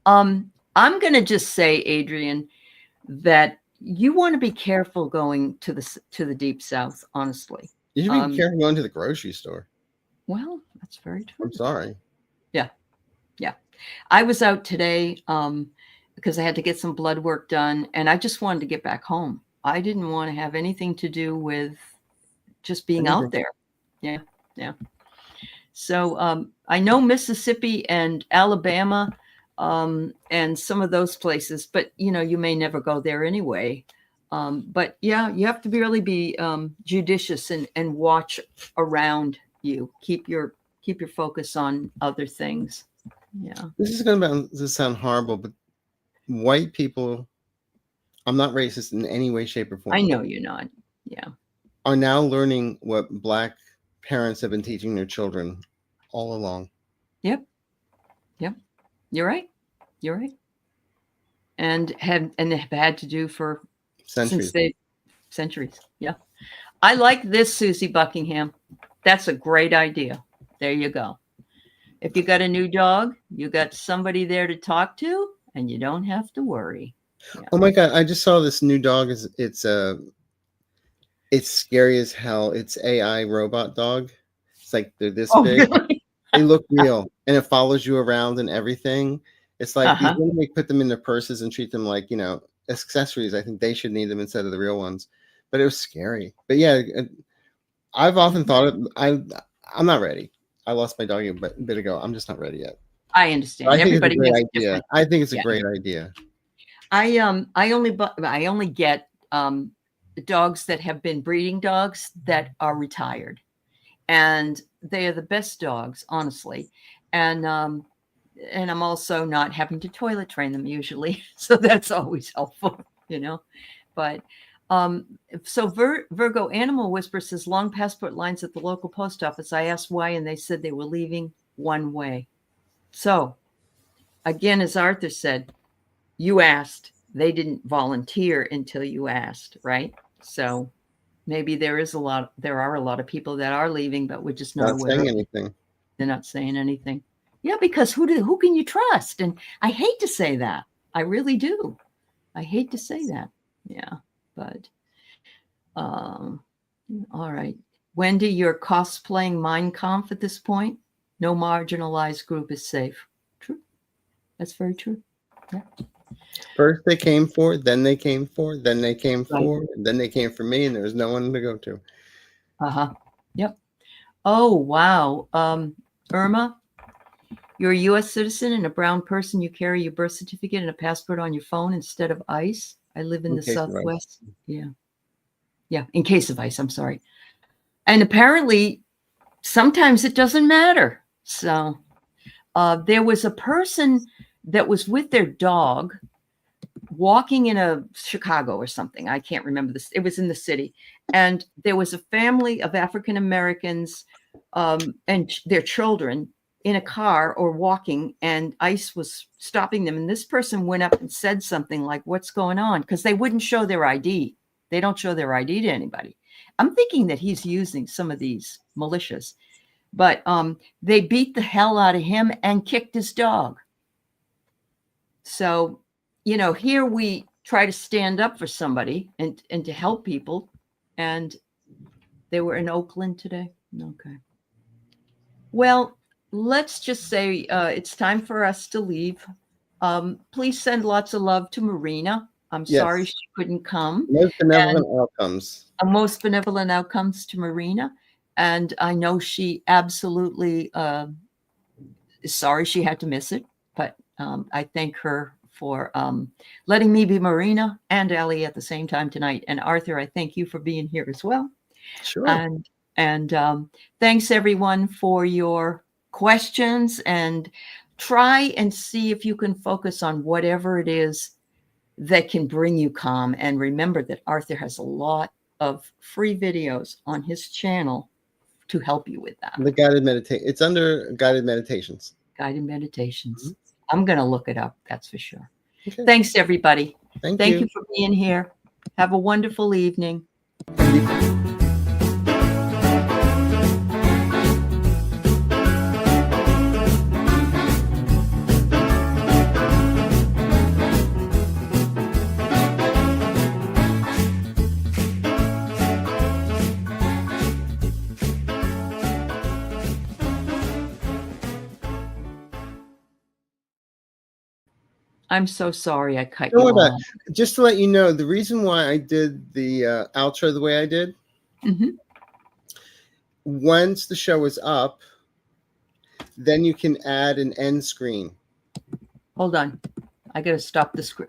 Speaker 1: I'm gonna just say, Adrian, that you want to be careful going to the deep south. Honestly,
Speaker 2: You should be careful going to the grocery store.
Speaker 1: well, that's very true.
Speaker 2: I'm sorry.
Speaker 1: Yeah, yeah. I was out today because I had to get some blood work done, and I just wanted to get back home. I didn't want to have anything to do with just being out there. Yeah, yeah. So I know Mississippi and Alabama and some of those places, but you may never go there anyway. But yeah, you have to really be judicious and watch around you. Keep your focus on other things. Yeah.
Speaker 2: This is going to sound horrible, but white people, I'm not racist in any way, shape, or form.
Speaker 1: I know you're not. Yeah.
Speaker 2: Are now learning what Black parents have been teaching their children all along.
Speaker 1: Yep. Yep. You're right. You're right. And have had to do for
Speaker 2: Centuries.
Speaker 1: Centuries. Yeah. I like this, Susie Buckingham. That's a great idea. There you go. If you got a new dog, you got somebody there to talk to, and you don't have to worry. Yeah.
Speaker 2: Oh my God! I just saw this new dog. It's scary as hell. It's AI robot dog. It's like they're this big.
Speaker 1: Really?
Speaker 2: They look real, and it follows you around and everything. It's like these women, they put them in their purses and treat them like accessories. I think they should need them instead of the real ones. But it was scary. But yeah, I've often thought I'm not ready. I lost my dog a bit ago. I'm just not ready yet.
Speaker 1: I understand.
Speaker 2: I think
Speaker 1: Everybody
Speaker 2: it's a great
Speaker 1: has
Speaker 2: idea.
Speaker 1: different.
Speaker 2: I think it's a great idea.
Speaker 1: I only get dogs that have been breeding dogs that are retired, and they are the best dogs, honestly. And I'm also not having to toilet train them usually, so that's always helpful, But so Virgo Animal Whisper says long passport lines at the local post office. I asked why, and they said they were leaving one way. So again, as Arthur said, you asked. They didn't volunteer until you asked, right? So maybe there are a lot of people that are leaving, but we're just not aware
Speaker 2: saying
Speaker 1: of it.
Speaker 2: anything.
Speaker 1: They're not saying anything. Yeah, because who can you trust? And I hate to say that. I really do. I hate to say that. Yeah, but all right. Wendy, you're cosplaying Mein Kampf at this point. No marginalized group is safe. True. That's very true. Yeah.
Speaker 2: First they came for, then they came for, then they came
Speaker 1: Right.
Speaker 2: for, and then they came for me, and there was no one to go to.
Speaker 1: Yep. Oh, wow. Irma, you're a U.S. citizen and a brown person. You carry your birth certificate and a passport on your phone instead of ICE. I live in the Southwest. Yeah. Yeah. In case of ICE, I'm sorry. And apparently, sometimes it doesn't matter. So there was a person that was with their dog walking in a Chicago or something. I can't remember this. It was in the city. And there was a family of African Americans and their children in a car or walking, and ICE was stopping them. And this person went up and said something like, "What's going on?" Because they wouldn't show their ID. They don't show their ID to anybody. I'm thinking that he's using some of these militias, but they beat the hell out of him and kicked his dog. So, here we try to stand up for somebody and to help people. And they were in Oakland today. Okay. Well, let's just say it's time for us to leave. Please send lots of love to Marina. I'm sorry she couldn't come.
Speaker 2: Most benevolent outcomes.
Speaker 1: Most benevolent outcomes to Marina. And I know she absolutely is sorry she had to miss it. But I thank her for letting me be Marina and Ellie at the same time tonight. And Arthur, I thank you for being here as well.
Speaker 2: Sure.
Speaker 1: And thanks everyone for your questions, and try and see if you can focus on whatever it is that can bring you calm. And remember that Arthur has a lot of free videos on his channel to help you with that.
Speaker 2: The guided meditation. It's under guided meditations.
Speaker 1: Guided meditations. Mm-hmm. I'm going to look it up. That's for sure.
Speaker 2: Okay.
Speaker 1: Thanks, everybody.
Speaker 2: Thank
Speaker 1: you for being here. Have a wonderful evening. I'm so sorry I cut you off.
Speaker 2: Just to let you know, the reason why I did the outro the way I did, once the show is up, then you can add an end screen.
Speaker 1: Hold on. I got to stop the screen.